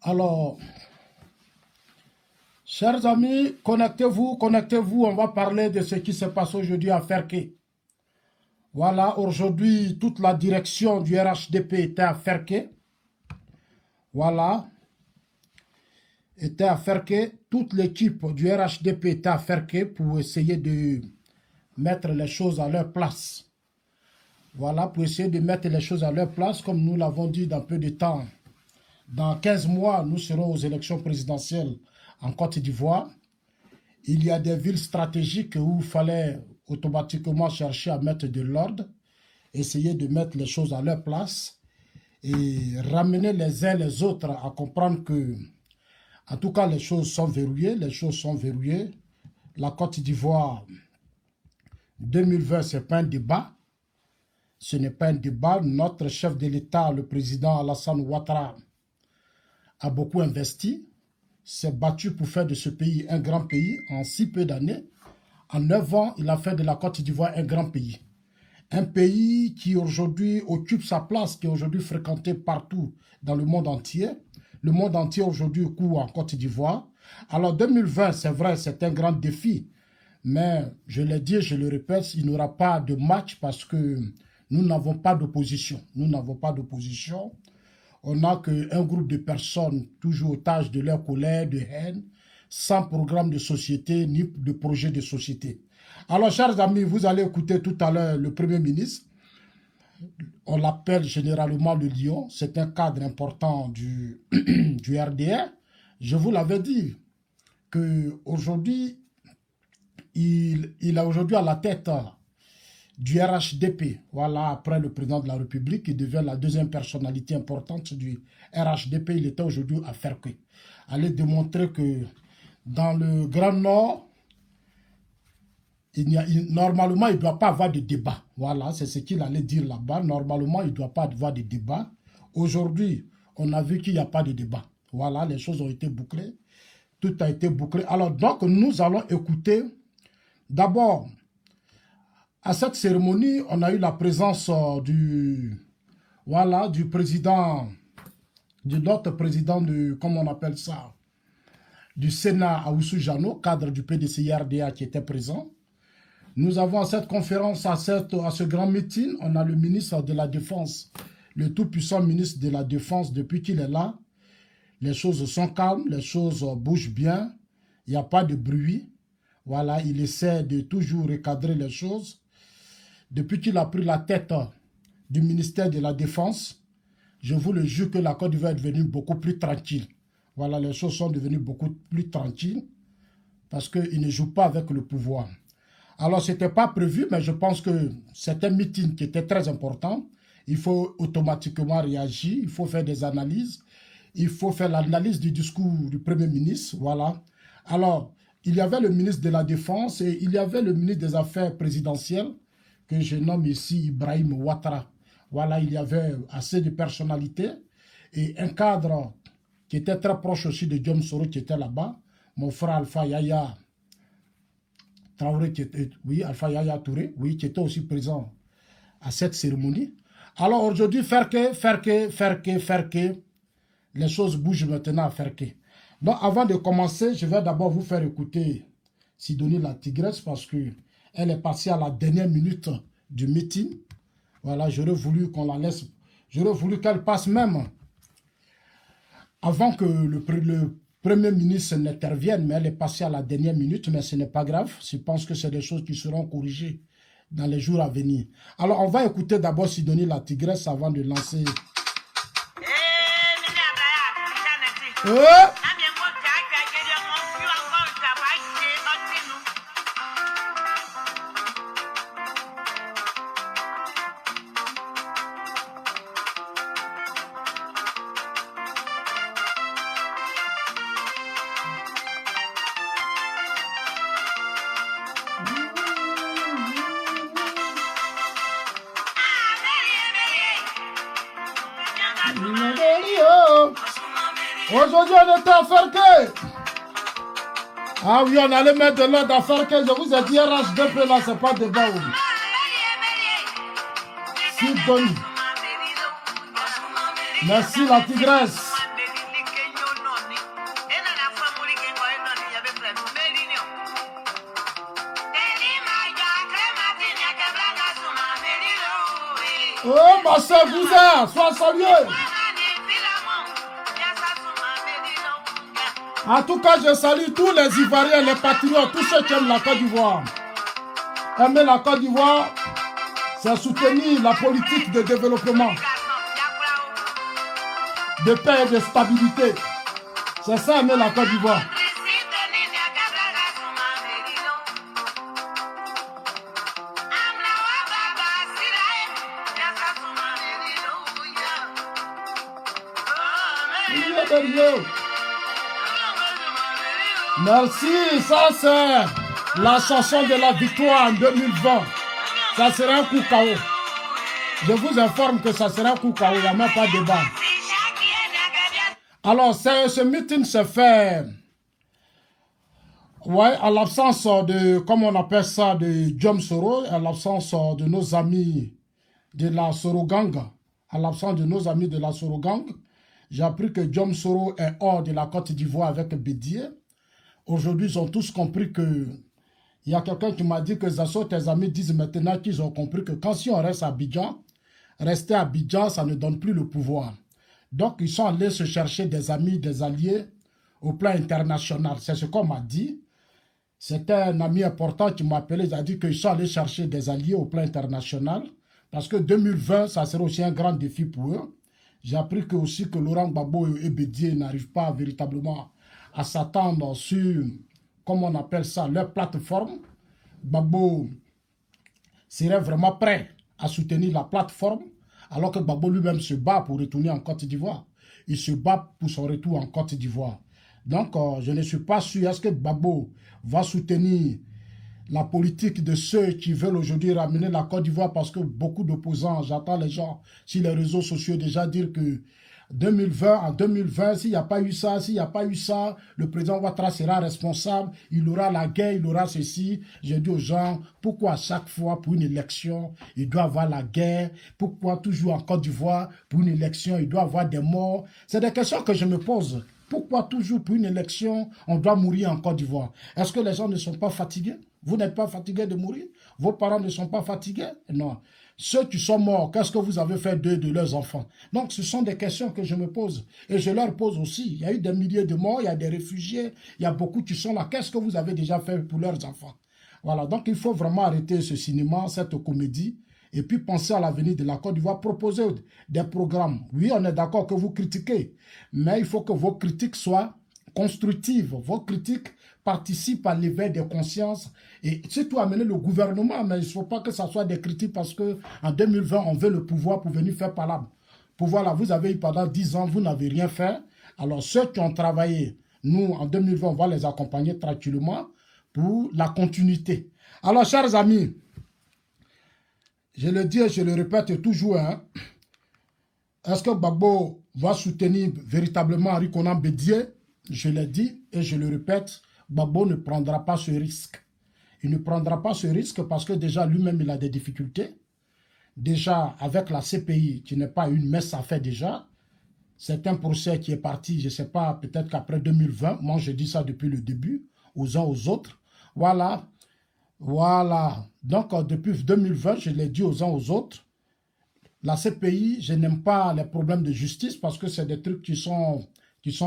Alors, chers amis, connectez-vous, connectez-vous. On va parler de ce qui se passe aujourd'hui à Ferké. Voilà, aujourd'hui, toute la direction du RHDP était à Ferké. Voilà, était à Ferké. Toute l'équipe du RHDP était à Ferké pour essayer de mettre les choses à leur place. Voilà, pour essayer de mettre les choses à leur place, comme nous l'avons dit dans peu de temps. Dans 15 mois, nous serons aux élections présidentielles en Côte d'Ivoire. Il y a des villes stratégiques où il fallait automatiquement chercher à mettre de l'ordre, essayer de mettre les choses à leur place et ramener les uns les autres à comprendre que, en tout cas, les choses sont verrouillées. Les choses sont verrouillées. La Côte d'Ivoire 2020, ce n'est pas un débat. Ce n'est pas un débat. Notre chef de l'État, le président Alassane Ouattara, a beaucoup investi, s'est battu pour faire de ce pays un grand pays en si peu d'années. En 9 ans, il a fait de la Côte d'Ivoire un grand pays. Un pays qui aujourd'hui occupe sa place, qui est aujourd'hui fréquenté partout dans le monde entier. Le monde entier aujourd'hui court en Côte d'Ivoire. Alors 2020, c'est vrai, c'est un grand défi. Mais je l'ai dit, je le répète, il n'y aura pas de match parce que nous n'avons pas d'opposition. Nous n'avons pas d'opposition. On n'a qu'un groupe de personnes toujours otages de leur colère, de haine, sans programme de société ni de projet de société. Alors, chers amis, vous allez écouter tout à l'heure le Premier ministre. On l'appelle généralement le lion. C'est un cadre important du RDR. Je vous l'avais dit qu'aujourd'hui, il a aujourd'hui à la tête du RHDP, voilà, après le président de la République, il devient la deuxième personnalité importante du RHDP. Il était aujourd'hui à Ferké. Allez démontrer que dans le Grand Nord, normalement, il ne doit pas avoir de débat. Voilà, c'est ce qu'il allait dire là-bas. Normalement, il ne doit pas avoir de débat. Aujourd'hui, on a vu qu'il n'y a pas de débat. Voilà, les choses ont été bouclées. Tout a été bouclé. Alors, donc, nous allons écouter d'abord. À cette cérémonie, on a eu la présence du président, de notre président comment on appelle ça, du Sénat, Aoussou Jano, cadre du PDCI-RDA qui était présent. Nous avons à cette conférence, à ce grand meeting, on a le ministre de la Défense, le tout-puissant ministre de la Défense. Depuis qu'il est là, les choses sont calmes, les choses bougent bien, il n'y a pas de bruit. Voilà, il essaie de toujours recadrer les choses. Depuis qu'il a pris la tête du ministère de la Défense, je vous le jure que la Côte d'Ivoire est devenue beaucoup plus tranquille. Voilà, les choses sont devenues beaucoup plus tranquilles parce qu'il ne joue pas avec le pouvoir. Alors, ce n'était pas prévu, mais je pense que c'est un meeting qui était très important. Il faut automatiquement réagir, il faut faire des analyses, il faut faire l'analyse du discours du Premier ministre. Voilà. Alors, il y avait le ministre de la Défense et il y avait le ministre des Affaires présidentielles, que je nomme ici Ibrahim Ouattara. Voilà, il y avait assez de personnalités et un cadre qui était très proche aussi de Diom Soro qui était là-bas, mon frère Alpha Yaya Traoré, Alpha Yaya Touré, oui, qui était aussi présent à cette cérémonie. Alors aujourd'hui, Ferké, les choses bougent maintenant à Ferké. Donc avant de commencer, je vais d'abord vous faire écouter Sidonie la Tigresse parce que elle est passée à la dernière minute du meeting. Voilà, j'aurais voulu qu'on la laisse. J'aurais voulu qu'elle passe même avant que le Premier ministre n'intervienne, mais elle est passée à la dernière minute, mais ce n'est pas grave. Je pense que c'est des choses qui seront corrigées dans les jours à venir. Alors, on va écouter d'abord Sidonie la Tigresse avant de lancer... Aujourd'hui, on était à Ferké. Ah oui, on allait mettre de l'ordre à Ferké. Je vous ai dit, RHDP là, c'est pas débat. Sidonie. Merci la Tigresse. Oh, ma soeur Gouza, sois salué. En tout cas, je salue tous les Ivoiriens, les patriotes, tous ceux qui aiment la Côte d'Ivoire. Aimer la Côte d'Ivoire, c'est soutenir la politique de développement, de paix et de stabilité. C'est ça, aimer la Côte d'Ivoire. Merci, ça c'est la chanson de la victoire en 2020. Ça sera un coup KO. Je vous informe que ça sera un coup KO, il n'y a même pas de débat. Alors, ce meeting se fait, ouais, à l'absence de, comme on appelle ça, de Jom Soro, à l'absence de nos amis de la Soro Gang, à l'absence de nos amis de la Soro Gang. J'ai appris que Jom Soro est hors de la Côte d'Ivoire avec Bédier. Aujourd'hui, ils ont tous compris que... Il y a quelqu'un qui m'a dit que Zasso, tes amis disent maintenant qu'ils ont compris que quand si on reste à Abidjan, rester à Abidjan, ça ne donne plus le pouvoir. Donc, ils sont allés se chercher des amis, des alliés au plan international. C'est ce qu'on m'a dit. C'était un ami important qui m'a appelé. Il a dit qu'ils sont allés chercher des alliés au plan international. Parce que 2020, ça sera aussi un grand défi pour eux. J'ai appris que aussi que Laurent Gbagbo et Bédier n'arrivent pas véritablement à s'attendre sur, comme on appelle ça, leur plateforme. Gbagbo serait vraiment prêt à soutenir la plateforme, alors que Gbagbo lui-même se bat pour retourner en Côte d'Ivoire. Il se bat pour son retour en Côte d'Ivoire. Donc, je ne suis pas sûr, est-ce que Gbagbo va soutenir la politique de ceux qui veulent aujourd'hui ramener la Côte d'Ivoire, parce que beaucoup d'opposants, j'entends les gens sur les réseaux sociaux déjà dire que en 2020, s'il n'y a pas eu ça, le président Ouattara sera responsable, il aura la guerre, il aura ceci. J'ai dit aux gens, pourquoi à chaque fois pour une élection, il doit avoir la guerre? Pourquoi toujours en Côte d'Ivoire, pour une élection, il doit avoir des morts? C'est des questions que je me pose. Pourquoi toujours pour une élection, on doit mourir en Côte d'Ivoire? Est-ce que les gens ne sont pas fatigués? Vous n'êtes pas fatigués de mourir? Vos parents ne sont pas fatigués? Non. Ceux qui sont morts, qu'est-ce que vous avez fait d'eux, de leurs enfants? Donc, ce sont des questions que je me pose. Et je leur pose aussi. Il y a eu des milliers de morts, il y a des réfugiés, il y a beaucoup qui sont là. Qu'est-ce que vous avez déjà fait pour leurs enfants? Voilà, donc il faut vraiment arrêter ce cinéma, cette comédie, et puis penser à l'avenir de la Côte d'Ivoire, proposer des programmes. Oui, on est d'accord que vous critiquez, mais il faut que vos critiques soient constructives. Vos critiques participent à l'éveil des consciences et surtout amener le gouvernement. Mais il ne faut pas que ça soit des critiques parce qu'en 2020, on veut le pouvoir pour venir faire palabre. Pouvoir là, vous avez eu pendant 10 ans, vous n'avez rien fait. Alors ceux qui ont travaillé, nous, en 2020, on va les accompagner tranquillement pour la continuité. Alors, chers amis, je le dis et je le répète toujours, hein, est-ce que Gbagbo va soutenir véritablement Henri Konan Bédier? Je l'ai dit et je le répète, Gbagbo ne prendra pas ce risque. Il ne prendra pas ce risque parce que déjà lui-même il a des difficultés. Déjà avec la CPI qui n'est pas une, mais ça fait déjà. C'est un procès qui est parti, je ne sais pas, peut-être qu'après 2020, moi je dis ça depuis le début, aux uns aux autres. Voilà, voilà. Donc depuis 2020, je l'ai dit aux uns aux autres. La CPI, je n'aime pas les problèmes de justice parce que c'est des trucs qui sont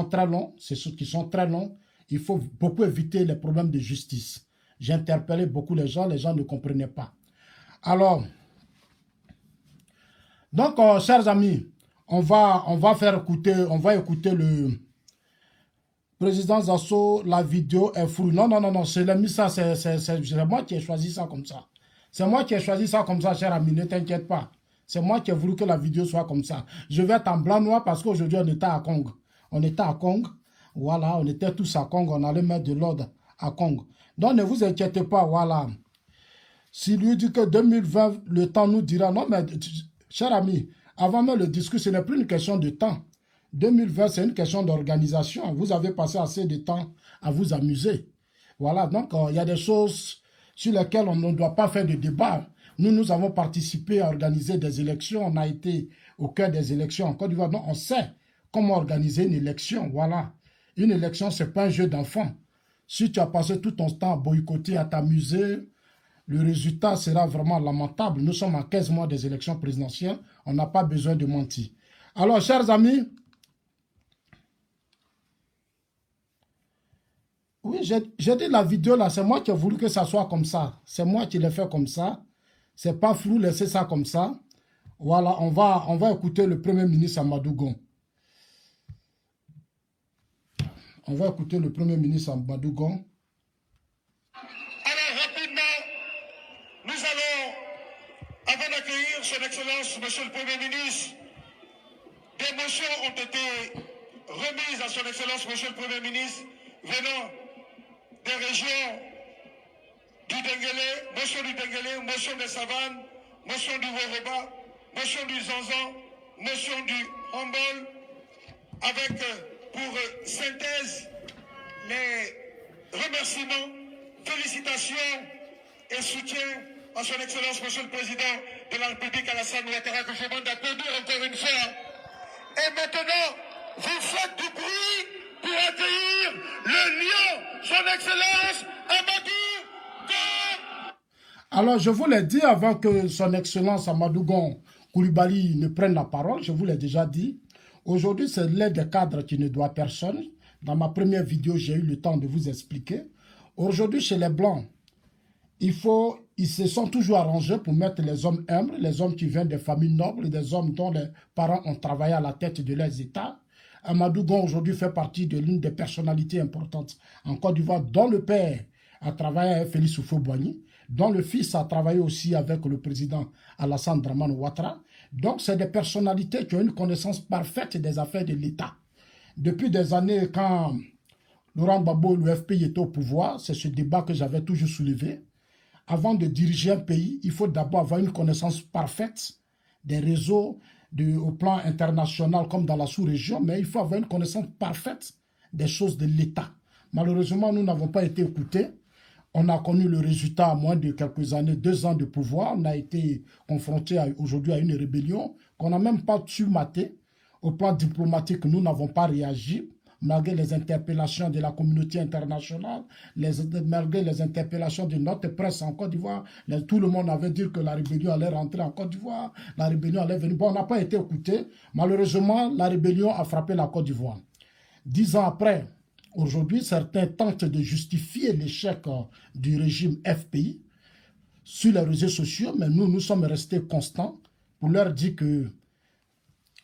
très longs. C'est ceux qui sont très longs. Il faut beaucoup éviter les problèmes de justice. J'ai interpellé beaucoup les gens ne comprenaient pas. Alors, donc, chers amis, on va écouter le président Zasso, la vidéo est floue. Non, c'est moi qui ai choisi ça comme ça. C'est moi qui ai choisi ça comme ça, cher ami, ne t'inquiète pas. C'est moi qui ai voulu que la vidéo soit comme ça. Je vais être en blanc-noir parce qu'aujourd'hui, on était à Kong. On était à Kong. Voilà, on était tous à Kong. On allait mettre de l'ordre à Kong. Donc, ne vous inquiétez pas, voilà. Si lui dit que 2020, le temps nous dira, non, mais, cher ami, avant même le discours, ce n'est plus une question de temps. 2020, c'est une question d'organisation. Vous avez passé assez de temps à vous amuser. Voilà, donc, il y a des choses sur lesquelles on ne doit pas faire de débat. Nous avons participé à organiser des élections. On a été au cœur des élections en Côte d'Ivoire. Donc, on sait comment organiser une élection. Voilà. Une élection, ce n'est pas un jeu d'enfant. Si tu as passé tout ton temps à boycotter, à t'amuser, le résultat sera vraiment lamentable. Nous sommes à 15 mois des élections présidentielles. On n'a pas besoin de mentir. Alors, chers amis, oui, j'ai dit la vidéo là, c'est moi qui ai voulu que ça soit comme ça. C'est moi qui l'ai fait comme ça. C'est pas flou, laissez ça comme ça. Voilà, on va écouter le Premier ministre Amadou Gon. On va écouter le Premier ministre Amadou Gon. Alors, rapidement, nous allons, avant d'accueillir son Excellence, Monsieur le Premier ministre, des motions ont été remises à son Excellence, Monsieur le Premier ministre, venant des régions du Denguélé, motion du Denguélé, motion des Savanes, motion du Woroba, motion du Zanzan, motion du Hambol, avec pour synthèse les remerciements, félicitations et soutien à son Excellence, Monsieur le Président de la République, Alassane Ouattara, que je demande d'applaudir encore une fois. Et maintenant, vous faites du bruit pour accueillir le lion, son Excellence Amadou Gon. Alors, je vous l'ai dit avant que son Excellence Amadou Gon Coulibaly ne prenne la parole, je vous l'ai déjà dit. Aujourd'hui, c'est l'aide des cadres qui ne doit personne. Dans ma première vidéo, j'ai eu le temps de vous expliquer. Aujourd'hui, chez les Blancs, ils se sont toujours arrangés pour mettre les hommes humbles, les hommes qui viennent des familles nobles, des hommes dont les parents ont travaillé à la tête de leurs États. Amadou Gon aujourd'hui fait partie de l'une des personnalités importantes en Côte d'Ivoire, dont le père a travaillé avec Félix Houphouët-Boigny, dont le fils a travaillé aussi avec le président Alassane Dramane Ouattara. Donc, c'est des personnalités qui ont une connaissance parfaite des affaires de l'État. Depuis des années, quand Laurent Gbagbo et l'UFPI étaient au pouvoir, c'est ce débat que j'avais toujours soulevé. Avant de diriger un pays, il faut d'abord avoir une connaissance parfaite des réseaux au plan international comme dans la sous-région, mais il faut avoir une connaissance parfaite des choses de l'État. Malheureusement, nous n'avons pas été écoutés. On a connu le résultat à moins de quelques années, 2 ans de pouvoir. On a été confronté aujourd'hui à une rébellion qu'on n'a même pas su mater. Au plan diplomatique, nous n'avons pas réagi, malgré les interpellations de la communauté internationale, malgré les interpellations de notre presse en Côte d'Ivoire. Tout le monde avait dit que la rébellion allait rentrer en Côte d'Ivoire, la rébellion allait venir. Bon, on n'a pas été écouté. Malheureusement, la rébellion a frappé la Côte d'Ivoire. 10 ans après, aujourd'hui, certains tentent de justifier l'échec du régime FPI sur les réseaux sociaux, mais nous sommes restés constants pour leur dire que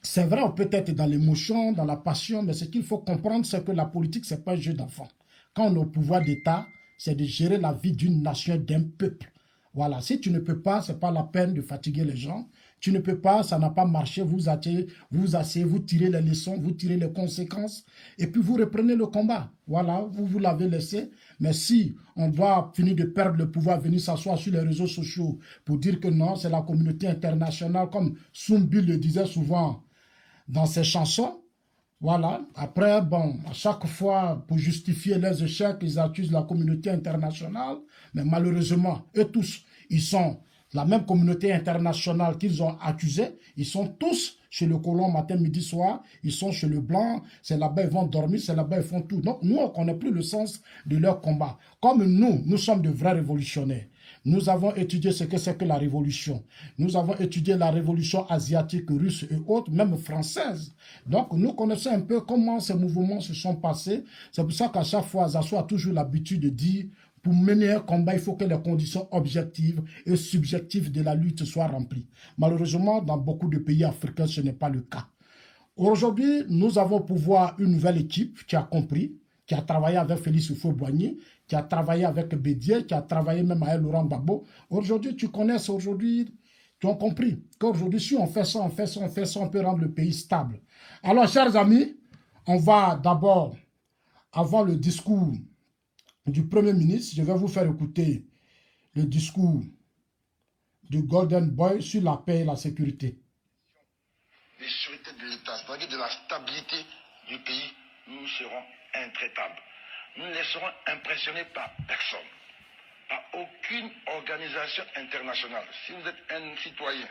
c'est vrai, on peut être dans l'émotion, dans la passion, mais ce qu'il faut comprendre, c'est que la politique, ce n'est pas un jeu d'enfant. Quand on est au pouvoir d'État, c'est de gérer la vie d'une nation, d'un peuple. Voilà, si tu ne peux pas, ce n'est pas la peine de fatiguer les gens. Tu ne peux pas, ça n'a pas marché, vous asseyez, vous tirez les leçons, vous tirez les conséquences, et puis vous reprenez le combat. Voilà, vous l'avez laissé. Mais si on doit finir de perdre le pouvoir, venir s'asseoir sur les réseaux sociaux pour dire que non, c'est la communauté internationale, comme Soumbi le disait souvent dans ses chansons, voilà. Après, bon, à chaque fois, pour justifier les échecs, ils accusent la communauté internationale, mais malheureusement, eux tous, ils sont la même communauté internationale qu'ils ont accusée, ils sont tous chez le colon matin, midi, soir, ils sont chez le blanc, c'est là-bas ils vont dormir, c'est là-bas ils font tout. Donc nous, on ne connaît plus le sens de leur combat. Comme nous sommes de vrais révolutionnaires. Nous avons étudié ce que c'est que la révolution. Nous avons étudié la révolution asiatique, russe et autres, même française. Donc, nous connaissons un peu comment ces mouvements se sont passés. C'est pour ça qu'à chaque fois, Zasso a toujours l'habitude de dire, pour mener un combat, il faut que les conditions objectives et subjectives de la lutte soient remplies. Malheureusement, dans beaucoup de pays africains, ce n'est pas le cas. Aujourd'hui, nous avons au pouvoir une nouvelle équipe qui a compris, qui a travaillé avec Félix Houphouët-Boigny, qui a travaillé avec Bédier, qui a travaillé même avec Laurent Gbagbo. Aujourd'hui, tu connais, aujourd'hui, tu as compris qu'aujourd'hui, si on fait ça, on peut rendre le pays stable. Alors, chers amis, on va d'abord, avant le discours du Premier ministre, je vais vous faire écouter le discours du Golden Boy sur la paix et la sécurité. Les sûretés de l'État, c'est-à-dire de la stabilité du pays, nous serons intraitables. Nous ne laisserons impressionner par personne, par aucune organisation internationale. Si vous êtes un citoyen,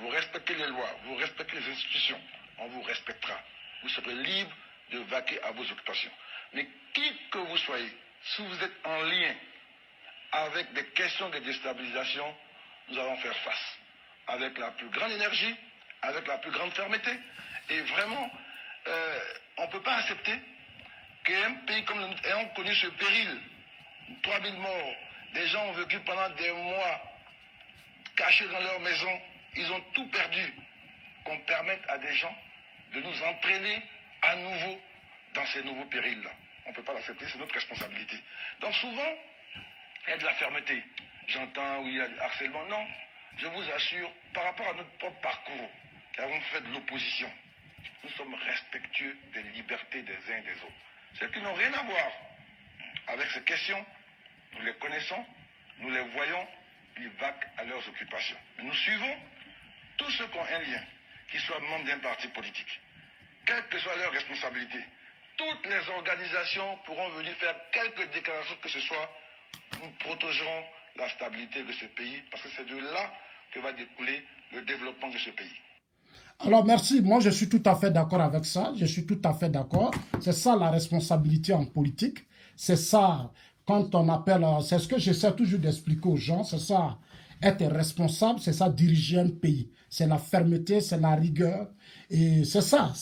vous respectez les lois, vous respectez les institutions, on vous respectera. Vous serez libre de vaquer à vos occupations. Mais qui que vous soyez, si vous êtes en lien avec des questions de déstabilisation, nous allons faire face. Avec la plus grande énergie, avec la plus grande fermeté. Et vraiment, on ne peut pas accepter qu'un pays comme le nôtre ayant connu ce péril, 3000 morts, des gens ont vécu pendant des mois cachés dans leur maison, ils ont tout perdu, qu'on permette à des gens de nous entraîner à nouveau dans ces nouveaux périls-là. On ne peut pas l'accepter, c'est notre responsabilité. Donc souvent, il y a de la fermeté. J'entends, oui, il y a du harcèlement. Non, je vous assure, par rapport à notre propre parcours, qui avons fait de l'opposition, nous sommes respectueux des libertés des uns et des autres. Celles qui n'ont rien à voir avec ces questions, nous les connaissons, nous les voyons, ils vaquent à leurs occupations. Mais nous suivons tous ceux qui ont un lien, qui soient membres d'un parti politique, quelle que soit leur responsabilité. Toutes les organisations pourront venir faire quelques déclarations que ce soit. Nous protégerons la stabilité de ce pays parce que c'est de là que va découler le développement de ce pays. Alors merci, moi je suis tout à fait d'accord avec ça, je suis tout à fait d'accord. C'est ça la responsabilité en politique, c'est ça quand on appelle, c'est ce que j'essaie toujours d'expliquer aux gens, c'est ça, être responsable, c'est ça diriger un pays. C'est la fermeté, c'est la rigueur et c'est ça,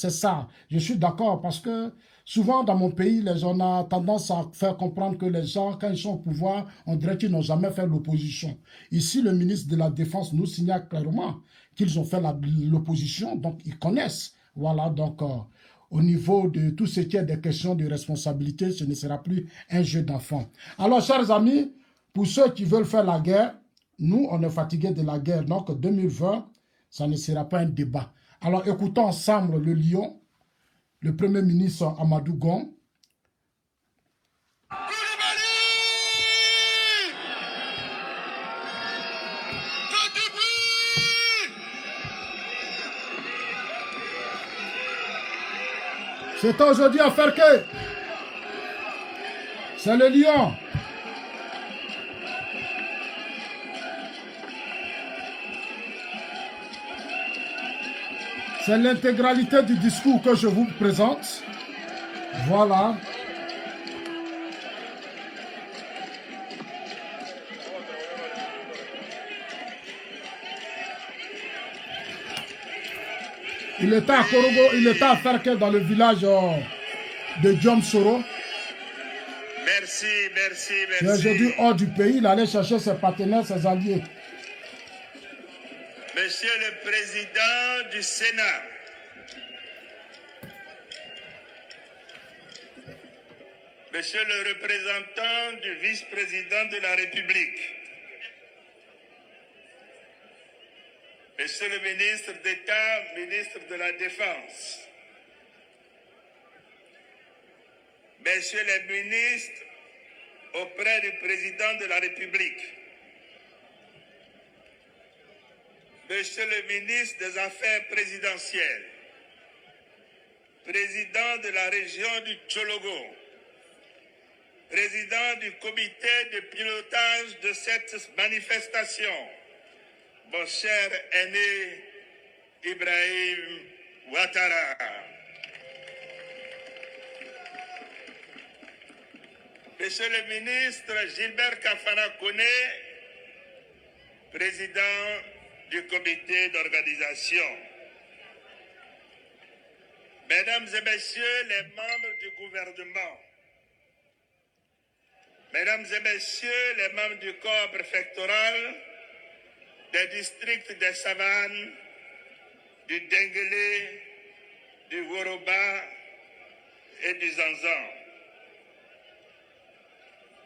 je suis d'accord parce que souvent dans mon pays, les gens ont tendance à faire comprendre que les gens, quand ils sont au pouvoir, on dirait qu'ils n'ont jamais fait l'opposition. Ici, le ministre de la Défense nous signale clairement qu'ils ont fait l'opposition, donc ils connaissent. Voilà, donc au niveau de tout ce qui est des questions de responsabilité, ce ne sera plus un jeu d'enfant. Alors, chers amis, pour ceux qui veulent faire la guerre, nous, on est fatigués de la guerre, donc 2020, ça ne sera pas un débat. Alors, écoutons ensemble le lion, le Premier ministre Amadou Gon. C'est aujourd'hui à faire que c'est le lion. C'est l'intégralité du discours que je vous présente. Voilà. Il était à Korogo, il était à Ferke dans le village de Djom Soro. Merci, merci, merci. Et aujourd'hui, hors du pays, il allait chercher ses partenaires, ses alliés. Monsieur le Président du Sénat, Monsieur le représentant du vice-président de la République, Monsieur le ministre d'État, ministre de la Défense, Messieurs les ministres auprès du président de la République, Monsieur le ministre des Affaires présidentielles, président de la région du Tchologo, président du comité de pilotage de cette manifestation, mon cher aîné Ibrahim Ouattara. Monsieur le ministre Gilbert Kafana Koné, président du comité d'organisation. Mesdames et messieurs les membres du gouvernement, Mesdames et messieurs les membres du corps préfectoral, des districts des Savanes, du Denguélé, du Woroba et du Zanzan.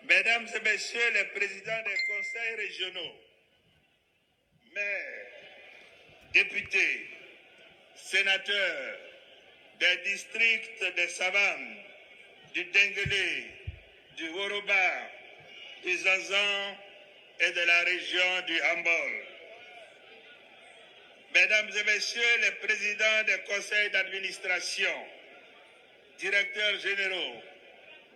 Mesdames et messieurs les présidents des conseils régionaux, maires, députés, sénateurs des districts des Savanes, du Denguélé, du Woroba, du Zanzan et de la région du Hambol. Mesdames et messieurs les présidents des conseils d'administration, directeurs généraux,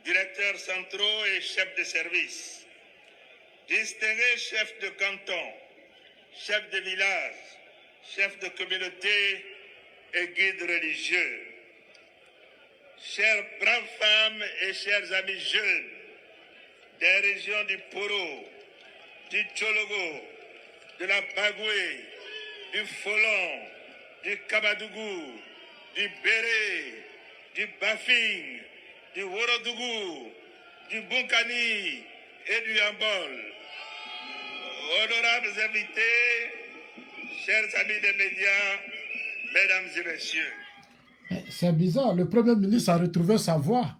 directeurs centraux et chefs de service, distingués chefs de canton, chefs de village, chefs de communauté et guides religieux, chères braves femmes et chers amis jeunes des régions du Poro, du Tchologo, de la Bagoué, du Folon, du Kabadougou, du Béré, du Bafing, du Worodougou, du Bunkani et du Yambol. Honorables invités, chers amis des médias, mesdames et messieurs. C'est bizarre, le Premier ministre a retrouvé sa voix.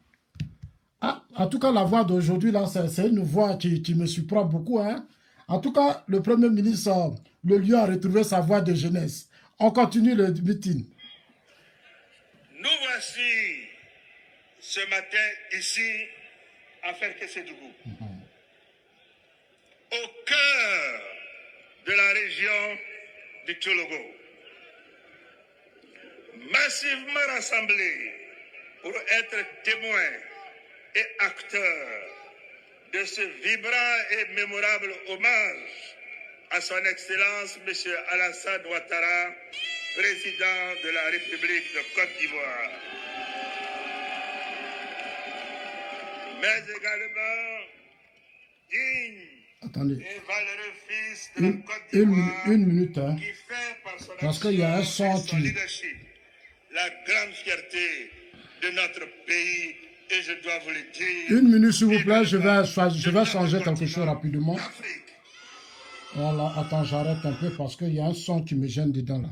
Ah, en tout cas, la voix d'aujourd'hui, là, c'est une voix qui me surprend beaucoup. Hein. En tout cas, le Premier ministre, le lieu a retrouvé sa voix de jeunesse. On continue le meeting. Nous voici ce matin ici à Ferkessédougou, au cœur de la région du Tchologo, massivement rassemblés pour être témoins et acteurs de ce vibrant et mémorable hommage à son Excellence M. Alassane Ouattara, président de la République de Côte d'Ivoire. Mais également digne et valeureux fils de la Côte d'Ivoire, une minute, hein, qui fait par son parce qu'il y a un action son et son leadership la grande fierté de notre pays. Et je dois vous le dire. Une minute, s'il vous plaît, je vais changer quelque chose rapidement. Voilà, attends, j'arrête un peu parce qu'il y a un son qui me gêne dedans là.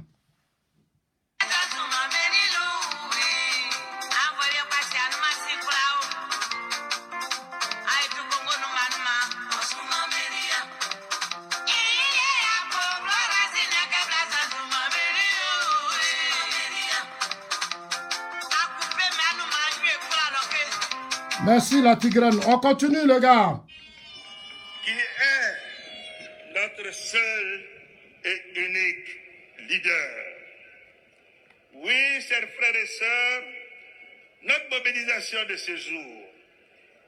Merci la tigrane. On continue les gars. Qui est notre seul et unique leader. Oui, chers frères et sœurs, notre mobilisation de ce jour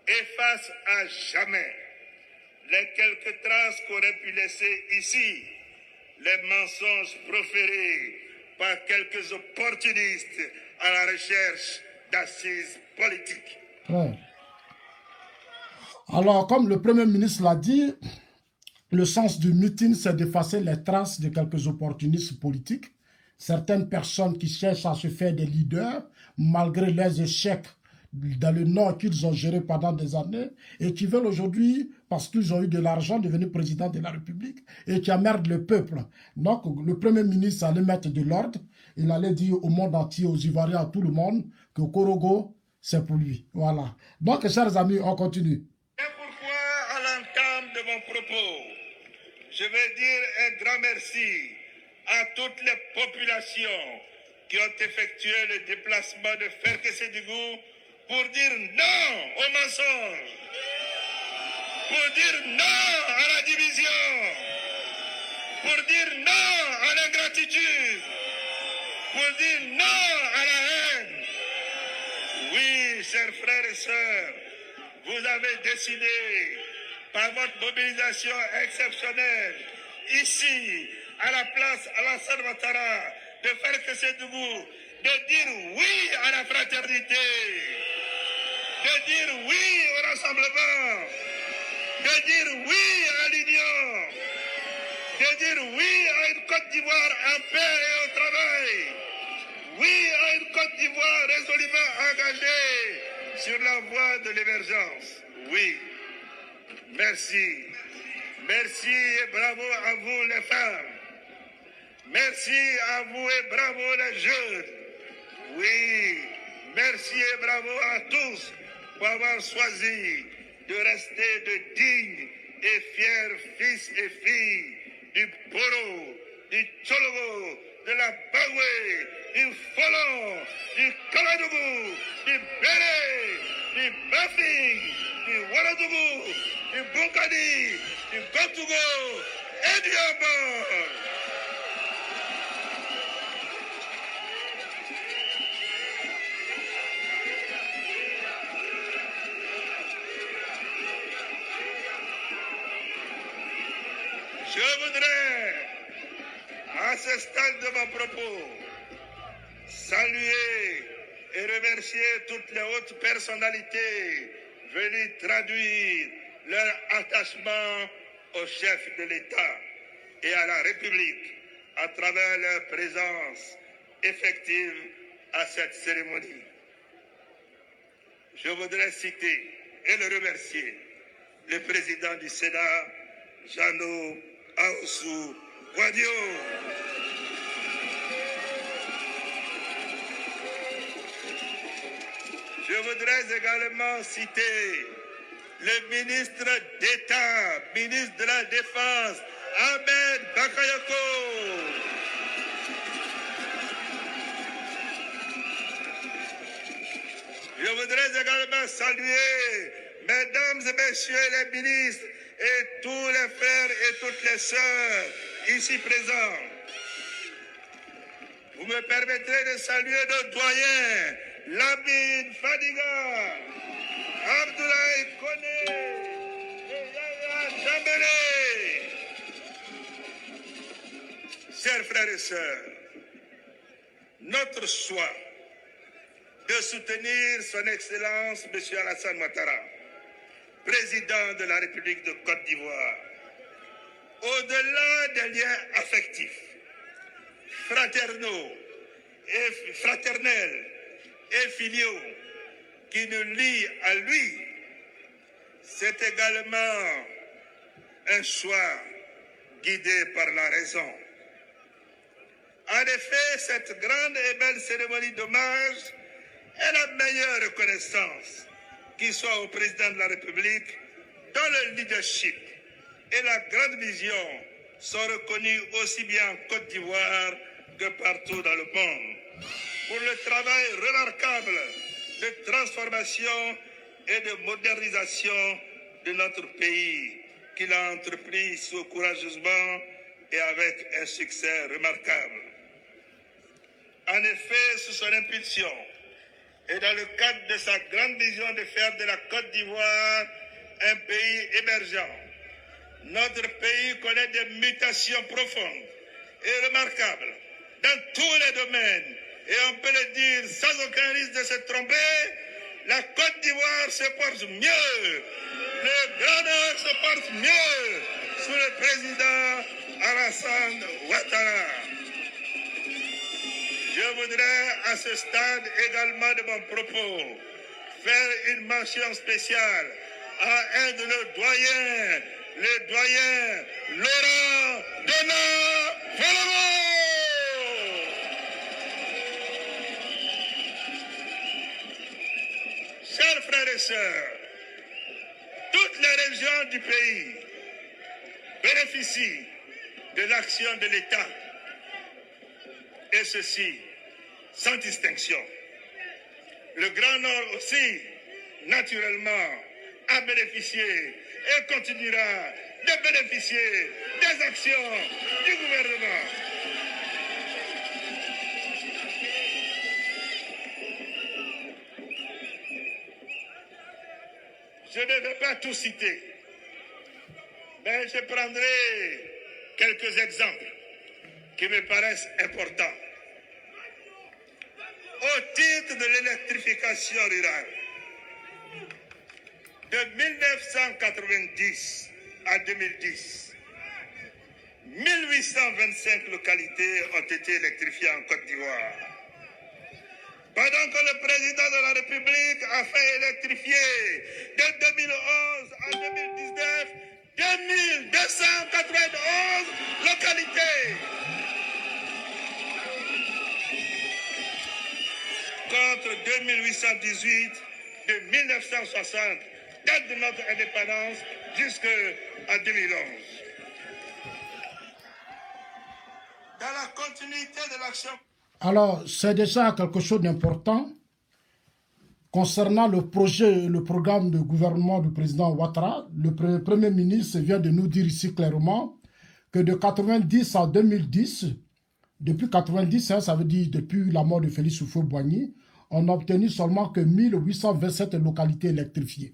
efface à jamais les quelques traces qu'auraient pu laisser ici les mensonges proférés par quelques opportunistes à la recherche d'assises politiques. Ouais. Alors, comme le Premier ministre l'a dit, le sens du meeting, c'est d'effacer les traces de quelques opportunistes politiques, certaines personnes qui cherchent à se faire des leaders, malgré les échecs dans le Nord qu'ils ont géré pendant des années, et qui veulent aujourd'hui, parce qu'ils ont eu de l'argent, devenir président de la République, et qui emmerdent le peuple. Donc, le Premier ministre allait mettre de l'ordre, il allait dire au monde entier, aux Ivoiriens, à tout le monde, que Korogo, c'est pour lui. Voilà. Donc, chers amis, on continue. C'est pourquoi, à l'entame de mon propos, je vais dire un grand merci à toutes les populations qui ont effectué le déplacement de Ferkessédougou pour dire non aux mensonges, pour dire non à la division, pour dire non à l'ingratitude, pour dire non à la haine. Oui, chers frères et sœurs, vous avez décidé, par votre mobilisation exceptionnelle, ici, à la place Alassane Ouattara, de Ferkessédougou, de dire oui à la fraternité, de dire oui au rassemblement, de dire oui à l'union, de dire oui à une Côte d'Ivoire en paix et au travail, oui à une Côte d'Ivoire résolument engagée sur la voie de l'émergence. Oui. Merci. Merci et bravo à vous les femmes. Merci à vous et bravo les jeunes. Oui. Merci et bravo à tous pour avoir choisi de rester de dignes et fiers fils et filles du Poro, du Tchologo, de la Bagoué, du Folon, du Kabadougou, du Béré, du Bafing, du Waradougou, du Bunkani, du Gotougou et du Yambol. Je voudrais, à ce stade de mon propos, saluer et remercier toutes les hautes personnalités venues traduire leur attachement au chef de l'État et à la République à travers leur présence effective à cette cérémonie. Je voudrais citer et le remercier le président du Sénat, Jano Aossou Wadio. Je voudrais également citer le ministre d'État, ministre de la Défense, Ahmed Bakayoko. Je voudrais également saluer, mesdames et messieurs les ministres, et tous les frères et toutes les sœurs ici présents. Vous me permettrez de saluer nos doyens, Lamine Fadiga, Abdoulaye Kone et Yaya Dambélé. Chers frères et sœurs, notre choix de soutenir son Excellence M. Alassane Ouattara, président de la République de Côte d'Ivoire, au-delà des liens affectifs, fraternels et filiaux qui nous lient à lui, c'est également un choix guidé par la raison. En effet, cette grande et belle cérémonie d'hommage est la meilleure reconnaissance qui soit au président de la République, dont le leadership et la grande vision sont reconnus aussi bien en Côte d'Ivoire que partout dans le monde, pour le travail remarquable de transformation et de modernisation de notre pays qu'il a entrepris so courageusement et avec un succès remarquable. En effet, sous son impulsion et dans le cadre de sa grande vision de faire de la Côte d'Ivoire un pays émergent, notre pays connaît des mutations profondes et remarquables dans tous les domaines. Et on peut le dire sans aucun risque de se tromper, la Côte d'Ivoire se porte mieux. Le Grand Nord se porte mieux sous le président Alassane Ouattara. Je voudrais à ce stade également de mon propos faire une mention spéciale à un de nos doyens, le doyen Laurent Dona-Folomo. Chers frères et sœurs, toutes les régions du pays bénéficient de l'action de l'État, et ceci sans distinction. Le Grand Nord aussi, naturellement, a bénéficié et continuera de bénéficier des actions du gouvernement. Je ne vais pas tout citer, mais je prendrai quelques exemples qui me paraissent importants. Au titre de l'électrification rurale, de 1990 à 2010, 1825 localités ont été électrifiées en Côte d'Ivoire. Pendant que le président de la République a fait électrifier de 2011 à 2019 2291 localités. Contre 2818 de 1960, date de notre indépendance, jusqu'à 2011. Dans la continuité de l'action... Alors, c'est déjà quelque chose d'important concernant le projet et le programme de gouvernement du président Ouattara. Le Premier ministre vient de nous dire ici clairement que de 90 à 2010, depuis 90, ça veut dire depuis la mort de Félix Houphouët-Boigny, on a obtenu seulement que 1827 localités électrifiées.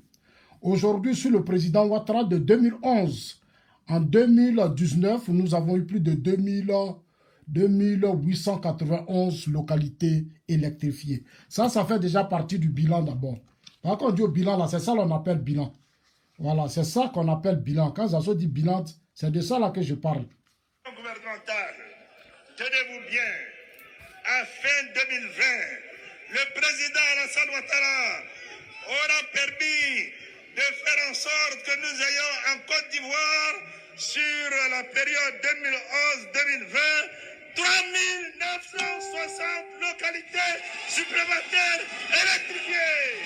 Aujourd'hui, sous le président Ouattara de 2011, en 2019, nous avons eu plus de 2891 localités électrifiées. Ça fait déjà partie du bilan d'abord. Quand on dit au bilan, là, c'est ça qu'on appelle bilan. Voilà, c'est ça qu'on appelle bilan. Quand Zazo dit bilan, c'est de ça là que je parle. Gouvernemental, tenez-vous bien, à fin 2020, le président Alassane Ouattara aura permis de faire en sorte que nous ayons en Côte d'Ivoire, sur la période 2011-2020, 3960 localités supplémentaires électrifiées.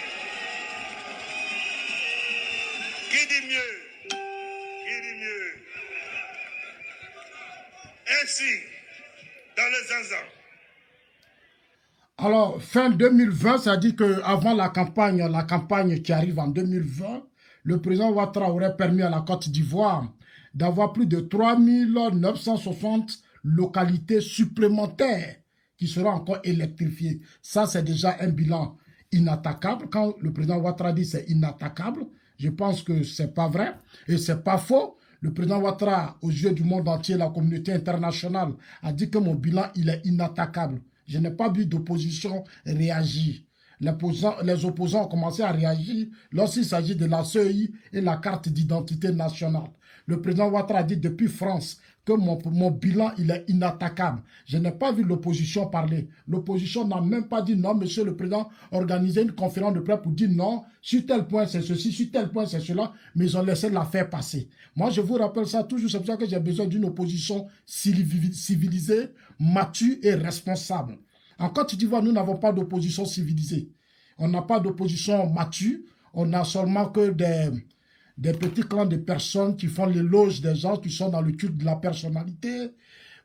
Qui dit mieux? Qui dit mieux? Ainsi, dans le Zanzan. Alors, fin 2020, ça dit qu'avant la campagne qui arrive en 2020, le président Ouattara aurait permis à la Côte d'Ivoire d'avoir plus de 3960 localités supplémentaires qui seront encore électrifiées. Ça, c'est déjà un bilan inattaquable. Quand le président Ouattara dit c'est inattaquable, je pense que c'est pas vrai et c'est pas faux. Le président Ouattara, aux yeux du monde entier, la communauté internationale, a dit que mon bilan, il est inattaquable. Je n'ai pas vu d'opposition réagir. Les opposants ont commencé à réagir lorsqu'il s'agit de la CEI et la carte d'identité nationale. Le président Ouattara a dit depuis France que mon bilan, il est inattaquable. Je n'ai pas vu l'opposition parler. L'opposition n'a même pas dit non, monsieur le président, organisez une conférence de presse pour dire non, sur tel point c'est ceci, sur tel point c'est cela, mais ils ont laissé l'affaire passer. Moi, je vous rappelle ça toujours, c'est pour ça que j'ai besoin d'une opposition civilisée, mature et responsable. En Côte d'Ivoire, nous n'avons pas d'opposition civilisée. On n'a pas d'opposition mature, on a seulement que des petits clans de personnes qui font l'éloge des gens qui sont dans le culte de la personnalité.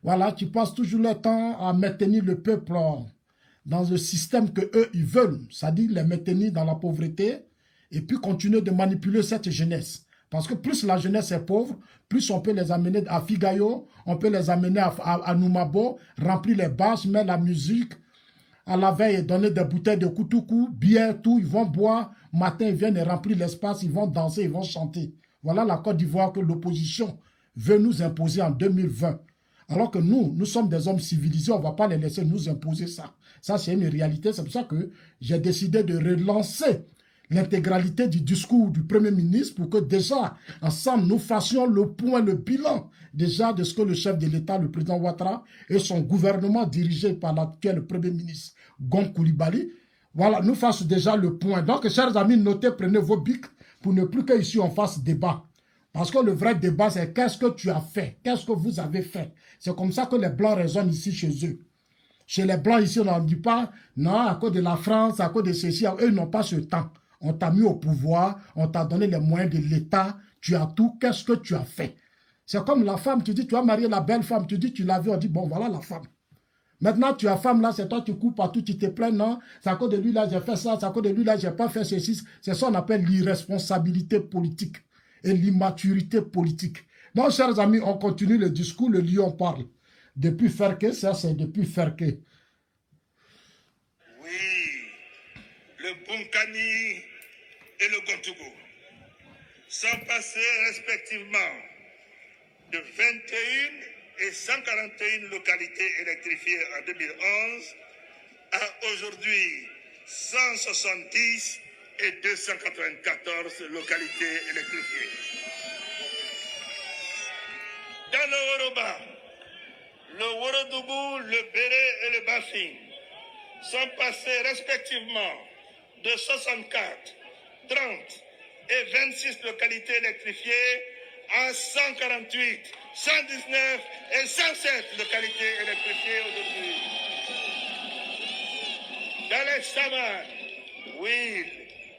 Voilà, qui passent toujours leur temps à maintenir le peuple dans le système que eux ils veulent, c'est-à-dire les maintenir dans la pauvreté et puis continuer de manipuler cette jeunesse. Parce que plus la jeunesse est pauvre, plus on peut les amener à Figayo, on peut les amener à Noumabo, remplir les bars, mettre la musique, à la veille, donner des bouteilles de koutoukou, bière, tout, ils vont boire. Matin, ils viennent et remplir l'espace, ils vont danser, ils vont chanter. Voilà la Côte d'Ivoire que l'opposition veut nous imposer en 2020. Alors que nous sommes des hommes civilisés, on ne va pas les laisser nous imposer ça. Ça, c'est une réalité. C'est pour ça que j'ai décidé de relancer l'intégralité du discours du Premier ministre pour que déjà, ensemble, nous fassions le point, le bilan déjà de ce que le chef de l'État, le président Ouattara et son gouvernement dirigé par l'actuel Premier ministre Gon Coulibaly, voilà, nous fassent déjà le point. Donc, chers amis, notez, prenez vos bics pour ne plus qu'ici on fasse débat. Parce que le vrai débat, c'est qu'est-ce que tu as fait? Qu'est-ce que vous avez fait? C'est comme ça que les Blancs raisonnent ici chez eux. Chez les Blancs ici, on n'en dit pas, non, à cause de la France, à cause de ceci, eux n'ont pas ce temps. On t'a mis au pouvoir, on t'a donné les moyens de l'État, tu as tout, qu'est-ce que tu as fait? C'est comme la femme, tu dis, tu as marié la belle femme, tu dis, tu l'as vue, on dit, bon, voilà la femme. Maintenant, tu as femme là, c'est toi qui coupes partout, tu te plains, non, c'est à cause de lui là, j'ai fait ça, c'est à cause de lui là, j'ai pas fait ceci. C'est ça qu'on appelle l'irresponsabilité politique et l'immaturité politique. Donc, chers amis, on continue le discours, le lion parle. Depuis Ferke, ça c'est depuis Ferke. Oui, le Bunkani et le Gontougou sont passés respectivement de 21 et 141 localités électrifiées en 2011 à aujourd'hui 170 et 294 localités électrifiées. Dans le Woroba, le Worodougou, le Béré et le Bafing sont passés respectivement de 64, 30 et 26 localités électrifiées à 148, 119 et 107 localités électrifiées aujourd'hui. Dans les Saman, oui,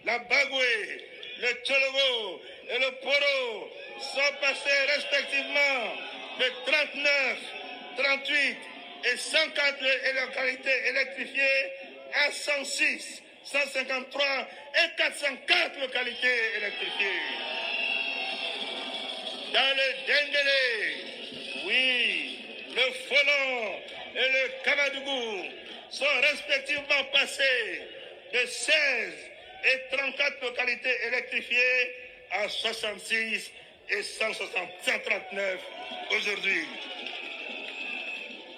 la Bagoué, le Tchologo et le Poro sont passés respectivement de 39, 38 et 104 localités électrifiées à 106, 153 et 404 localités électrifiées. Dans le Dendélé, oui, le Folon et le Kamadougou sont respectivement passés de 16 et 34 localités électrifiées à 66 et 139 aujourd'hui.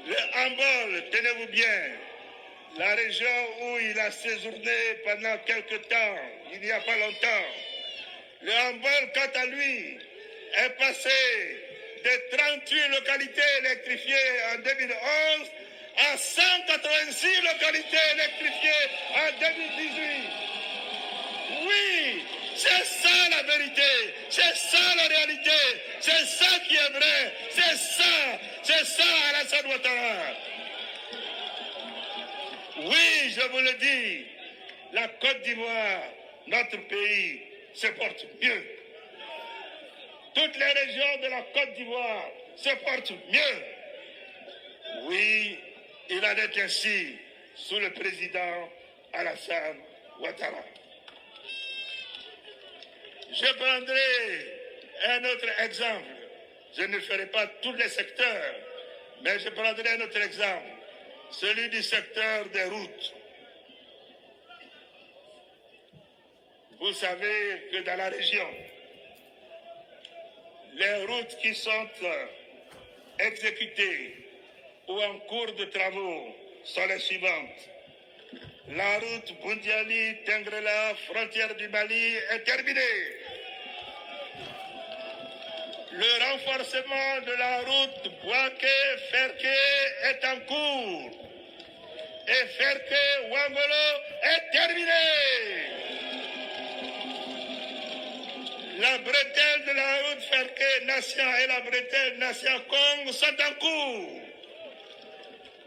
Le Hambol, tenez-vous bien, la région où il a séjourné pendant quelque temps, il n'y a pas longtemps, Le handball, quant à lui, est passé de 38 localités électrifiées en 2011 à 186 localités électrifiées en 2018. Oui, c'est ça la vérité, c'est ça la réalité, c'est ça qui est vrai, c'est ça Alassane Ouattara. Oui, je vous le dis, la Côte d'Ivoire, notre pays, se porte mieux. Toutes les régions de la Côte d'Ivoire se portent mieux. Oui, il en est ainsi sous le président Alassane Ouattara. Je prendrai un autre exemple. Je ne ferai pas tous les secteurs, mais je prendrai un autre exemple, celui du secteur des routes. Vous savez que dans la région, les routes qui sont exécutées ou en cours de travaux sont les suivantes. La route Boundiali-Tengrela, frontière du Mali, est terminée. Le renforcement de la route Bouaké-Ferké est en cours. Et Ferké-Ouangolo est terminé. La bretelle de la route Ferké-Nation et la bretelle Nation-Kong sont en cours.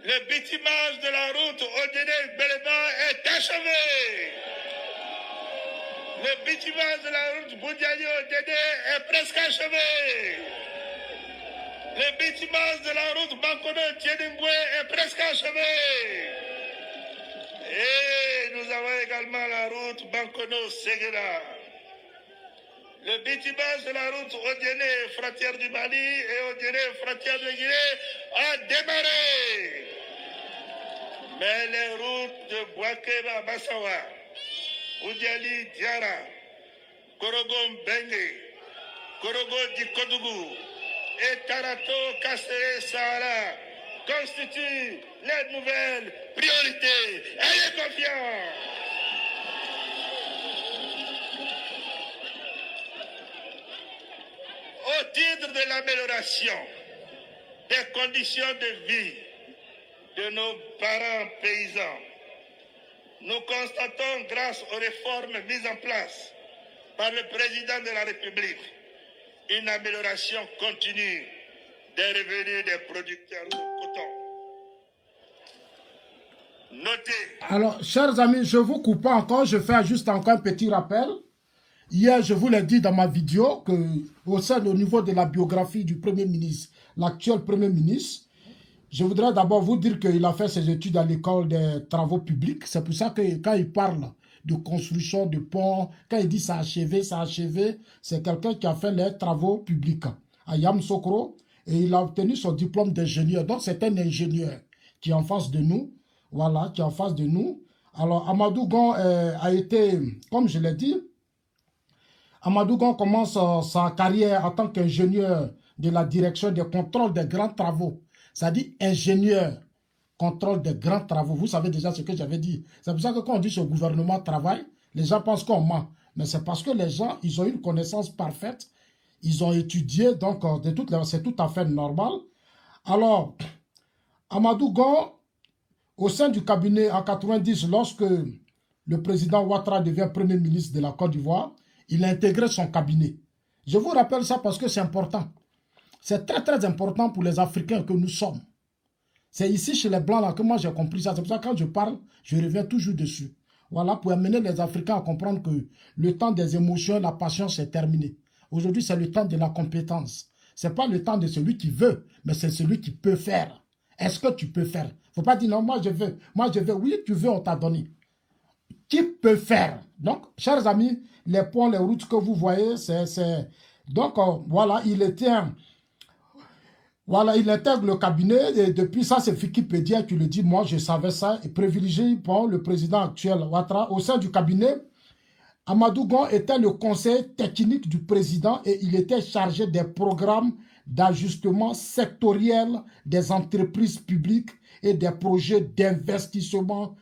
Le bitumage de la route Odéné-Béléba est achevé. Le bitumage de la route Boundiali-Odéné est presque achevé. Le bitumage de la route Bankono-Tiédingoué est presque achevé. Et nous avons également la route Bankono-Séguéla. Le bitumage de la route Odéné, frontière du Mali, et Odéné, frontière de Guinée, a démarré. Mais les routes de Bouaké-Bassawa, Oudiali Diara, Korogo-Bengue, Korogo-Dikodougou et Tarato-Kassere-Sahara constituent les nouvelles priorités. Ayez confiance. Au titre de l'amélioration des conditions de vie de nos parents paysans, nous constatons, grâce aux réformes mises en place par le président de la République, une amélioration continue des revenus des producteurs de coton. Notez. Alors, chers amis, je ne vous coupe pas encore, je fais juste encore un petit rappel. Hier, je vous l'ai dit dans ma vidéo que au niveau de la biographie du Premier ministre, l'actuel Premier ministre, je voudrais d'abord vous dire qu'il a fait ses études à l'école des travaux publics. C'est pour ça que quand il parle de construction de ponts, quand il dit ça achevé, c'est quelqu'un qui a fait les travaux publics à Yamoussoukro et il a obtenu son diplôme d'ingénieur. Donc c'est un ingénieur qui est en face de nous. Voilà, qui est en face de nous. Alors Amadou Gon a été, comme je l'ai dit, Amadou Gon commence sa carrière en tant qu'ingénieur de la direction des contrôles des grands travaux. C'est-à-dire ingénieur, contrôle des grands travaux. Vous savez déjà ce que j'avais dit. C'est pour ça que quand on dit ce gouvernement travaille, les gens pensent qu'on ment. Mais c'est parce que les gens, ils ont une connaissance parfaite. Ils ont étudié, donc c'est tout à fait normal. Alors, Amadou Gon, au sein du cabinet en 90, lorsque le président Ouattara devient Premier ministre de la Côte d'Ivoire, il a intégré son cabinet. Je vous rappelle ça parce que c'est important. C'est très très important pour les Africains que nous sommes. C'est ici chez les Blancs là que moi j'ai compris ça. C'est pour ça que quand je parle, je reviens toujours dessus. Voilà, pour amener les Africains à comprendre que le temps des émotions, la passion, c'est terminé. Aujourd'hui, c'est le temps de la compétence. Ce n'est pas le temps de celui qui veut, mais c'est celui qui peut faire. Est-ce que tu peux faire? Il ne faut pas dire non, moi je veux. Moi je veux. Oui, tu veux, on t'a donné. Qui peut faire? Donc, chers amis, les ponts, les routes que vous voyez, c'est... Donc, voilà, il intègre le cabinet et depuis ça, c'est Wikipédia qui le dit. Moi, je savais ça et privilégié pour le président actuel Ouattara. Au sein du cabinet, Amadou Gon était le conseiller technique du président et il était chargé des programmes d'ajustement sectoriel des entreprises publiques et des projets d'investissement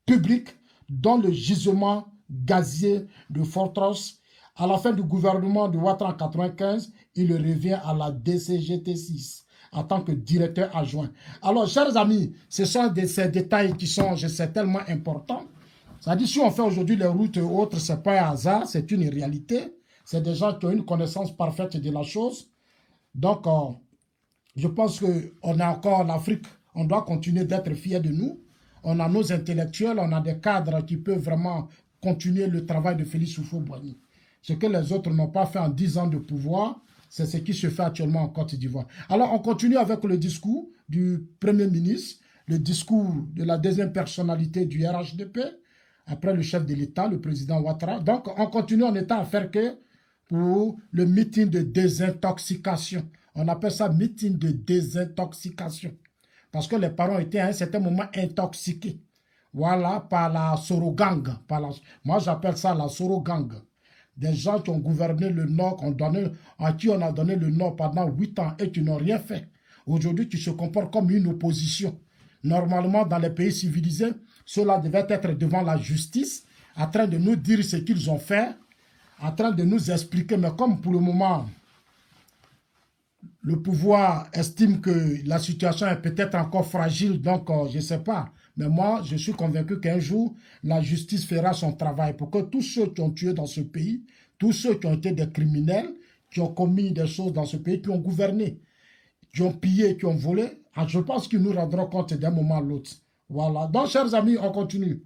public dont le gisement gazier de Fortros À la fin du gouvernement de Ouattara en 1995, il revient à la DCGT6 en tant que directeur adjoint. Alors, chers amis, ce sont ces détails qui sont, je sais, tellement importants. C'est-à-dire, si on fait aujourd'hui les routes et autres, ce n'est pas un hasard, c'est une réalité. C'est des gens qui ont une connaissance parfaite de la chose. Donc, je pense qu'on a encore l'Afrique, on doit continuer d'être fiers de nous. On a nos intellectuels, on a des cadres qui peuvent vraiment continuer le travail de Félix Houphouët-Boigny. Ce que les autres n'ont pas fait en 10 ans de pouvoir, c'est ce qui se fait actuellement en Côte d'Ivoire. Alors, on continue avec le discours du Premier ministre, le discours de la deuxième personnalité du RHDP, après le chef de l'État, le président Ouattara. Donc, on continue en étant à faire que pour le meeting de désintoxication. On appelle ça meeting de désintoxication. Parce que les parents étaient à un certain moment intoxiqués. Voilà, par la Sorogang. Moi, j'appelle ça la Sorogang. Des gens qui ont gouverné le Nord, à qui on a donné le Nord pendant 8 ans et qui n'ont rien fait. Aujourd'hui, qui se comportent comme une opposition. Normalement, dans les pays civilisés, ceux-là devaient être devant la justice, en train de nous dire ce qu'ils ont fait, en train de nous expliquer. Mais comme pour le moment, le pouvoir estime que la situation est peut-être encore fragile, donc je ne sais pas. Mais moi, je suis convaincu qu'un jour, la justice fera son travail pour que tous ceux qui ont tué dans ce pays, tous ceux qui ont été des criminels, qui ont commis des choses dans ce pays, qui ont gouverné, qui ont pillé, qui ont volé, je pense qu'ils nous rendront compte d'un moment à l'autre. Voilà. Donc, chers amis, on continue.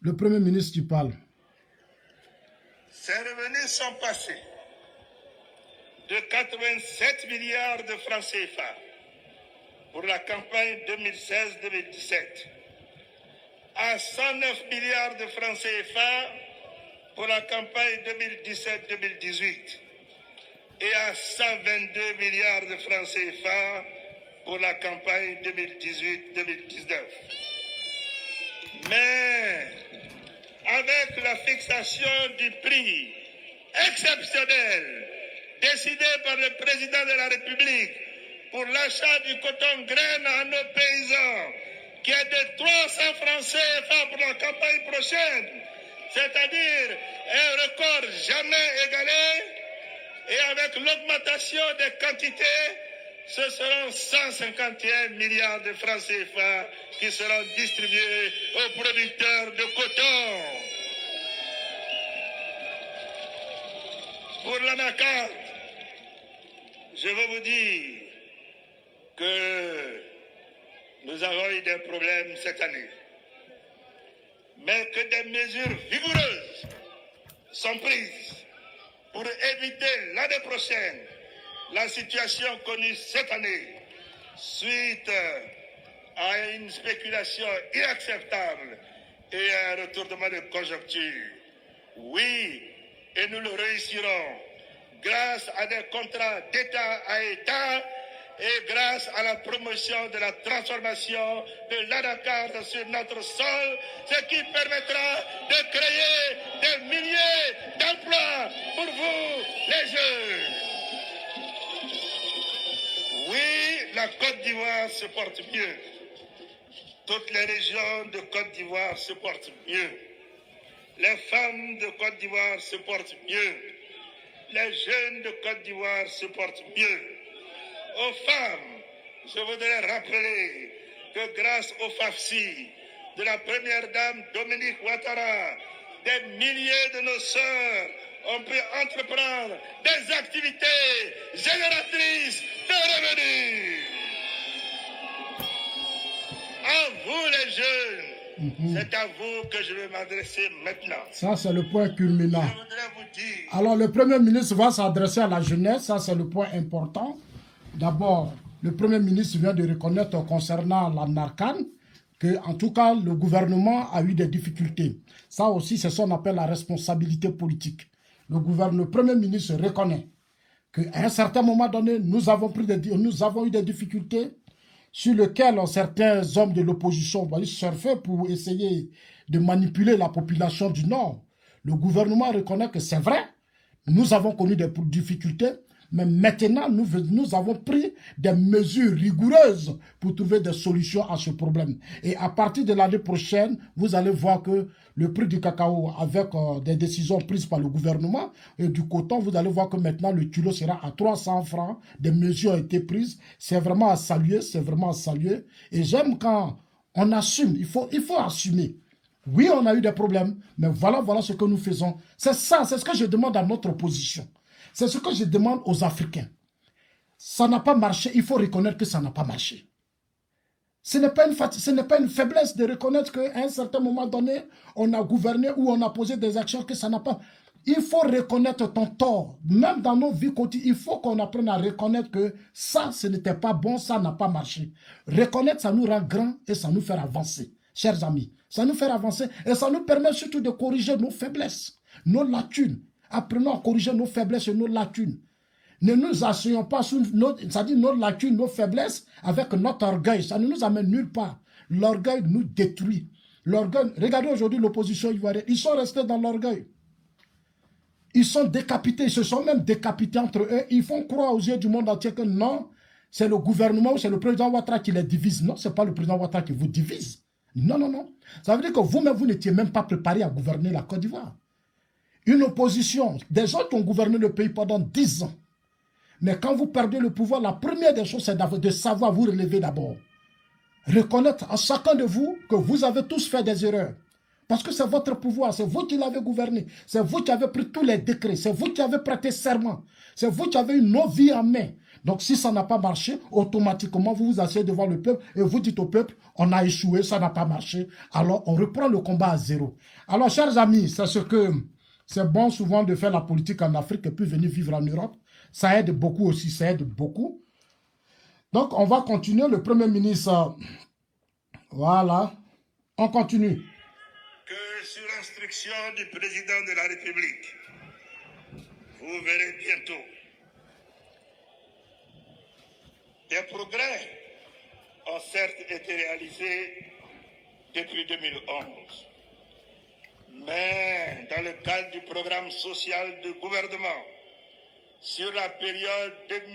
Le Premier ministre qui parle. Ces revenus sont passés de 87 milliards de francs CFA pour la campagne 2016-2017 à 109 milliards de francs CFA pour la campagne 2017-2018 et à 122 milliards de francs CFA pour la campagne 2018-2019. Mais avec la fixation du prix exceptionnel décidé par le président de la République pour l'achat du coton graine à nos paysans, qui est de 300 francs CFA pour la campagne prochaine, c'est-à-dire un record jamais égalé, et avec l'augmentation des quantités, ce seront 151 milliards de francs CFA qui seront distribués aux producteurs de coton. Pour l'anacarde, je veux vous dire que nous avons eu des problèmes cette année, mais que des mesures vigoureuses sont prises pour éviter l'année prochaine la situation connue cette année suite à une spéculation inacceptable et à un retournement de conjoncture. Oui, et nous le réussirons grâce à des contrats d'État à État et grâce à la promotion de la transformation de l'anacarde sur notre sol, ce qui permettra de créer des milliers d'emplois pour vous, les jeunes. Oui, la Côte d'Ivoire se porte mieux. Toutes les régions de Côte d'Ivoire se portent mieux. Les femmes de Côte d'Ivoire se portent mieux. Les jeunes de Côte d'Ivoire se portent mieux. Aux femmes, je voudrais rappeler que grâce au FAFSI de la première dame Dominique Ouattara, des milliers de nos sœurs ont pu entreprendre des activités génératrices de revenus. À vous les jeunes, c'est à vous que je vais m'adresser maintenant. Ça, c'est le point culminant. Je voudrais vous dire... Alors, le Premier ministre va s'adresser à la jeunesse, ça c'est le point important. D'abord, le Premier ministre vient de reconnaître concernant la Narcan que, en tout cas, le gouvernement a eu des difficultés. Ça aussi, c'est ce qu'on appelle la responsabilité politique. Le Premier ministre reconnaît qu'à un certain moment donné, nous avons eu des difficultés sur lesquelles certains hommes de l'opposition vont surfer pour essayer de manipuler la population du Nord. Le gouvernement reconnaît que c'est vrai, nous avons connu des difficultés, Mais maintenant, nous avons pris des mesures rigoureuses pour trouver des solutions à ce problème. Et à partir de l'année prochaine, vous allez voir que le prix du cacao, avec des décisions prises par le gouvernement, et du coton, vous allez voir que maintenant le kilo sera à 300 francs. Des mesures ont été prises. C'est vraiment à saluer, c'est vraiment à saluer. Et j'aime quand on assume, il faut assumer. Oui, on a eu des problèmes, mais voilà ce que nous faisons. C'est ça, c'est ce que je demande à notre opposition. C'est ce que je demande aux Africains. Ça n'a pas marché, il faut reconnaître que ça n'a pas marché. Ce n'est pas une faiblesse de reconnaître qu'à un certain moment donné, on a gouverné ou on a posé des actions que ça n'a pas... Il faut reconnaître ton tort. Même dans nos vies quotidiennes, il faut qu'on apprenne à reconnaître que ça, ce n'était pas bon, ça n'a pas marché. Reconnaître, ça nous rend grand et ça nous fait avancer. Chers amis, ça nous fait avancer et ça nous permet surtout de corriger nos faiblesses, nos lacunes. Apprenons à corriger nos faiblesses et nos lacunes. Ne nous asseyons pas sur nos lacunes, nos faiblesses avec notre orgueil. Ça ne nous amène nulle part. L'orgueil nous détruit. L'orgueil, regardez aujourd'hui l'opposition ivoirienne. Ils sont restés dans l'orgueil. Ils sont décapités. Ils se sont même décapités entre eux. Ils font croire aux yeux du monde entier que non, c'est le gouvernement ou c'est le président Ouattara qui les divise. Non, ce n'est pas le président Ouattara qui vous divise. Non, non, non. Ça veut dire que vous-même, vous n'étiez même pas préparé à gouverner la Côte d'Ivoire. Une opposition, des gens qui ont gouverné le pays pendant 10 ans. Mais quand vous perdez le pouvoir, la première des choses, c'est de savoir vous relever d'abord. Reconnaître à chacun de vous que vous avez tous fait des erreurs. Parce que c'est votre pouvoir, c'est vous qui l'avez gouverné. C'est vous qui avez pris tous les décrets. C'est vous qui avez prêté serment. C'est vous qui avez eu nos vies en main. Donc si ça n'a pas marché, automatiquement vous vous asseyez devant le peuple et vous dites au peuple, on a échoué, ça n'a pas marché. Alors on reprend le combat à zéro. Alors chers amis, c'est bon souvent de faire la politique en Afrique et puis venir vivre en Europe. Ça aide beaucoup aussi, ça aide beaucoup. Donc, on va continuer. Le Premier ministre, voilà, on continue. Que sur instruction du président de la République, vous verrez bientôt des progrès ont certes été réalisés depuis 2011. Mais dans le cadre du programme social du gouvernement, sur la période 2019-2020,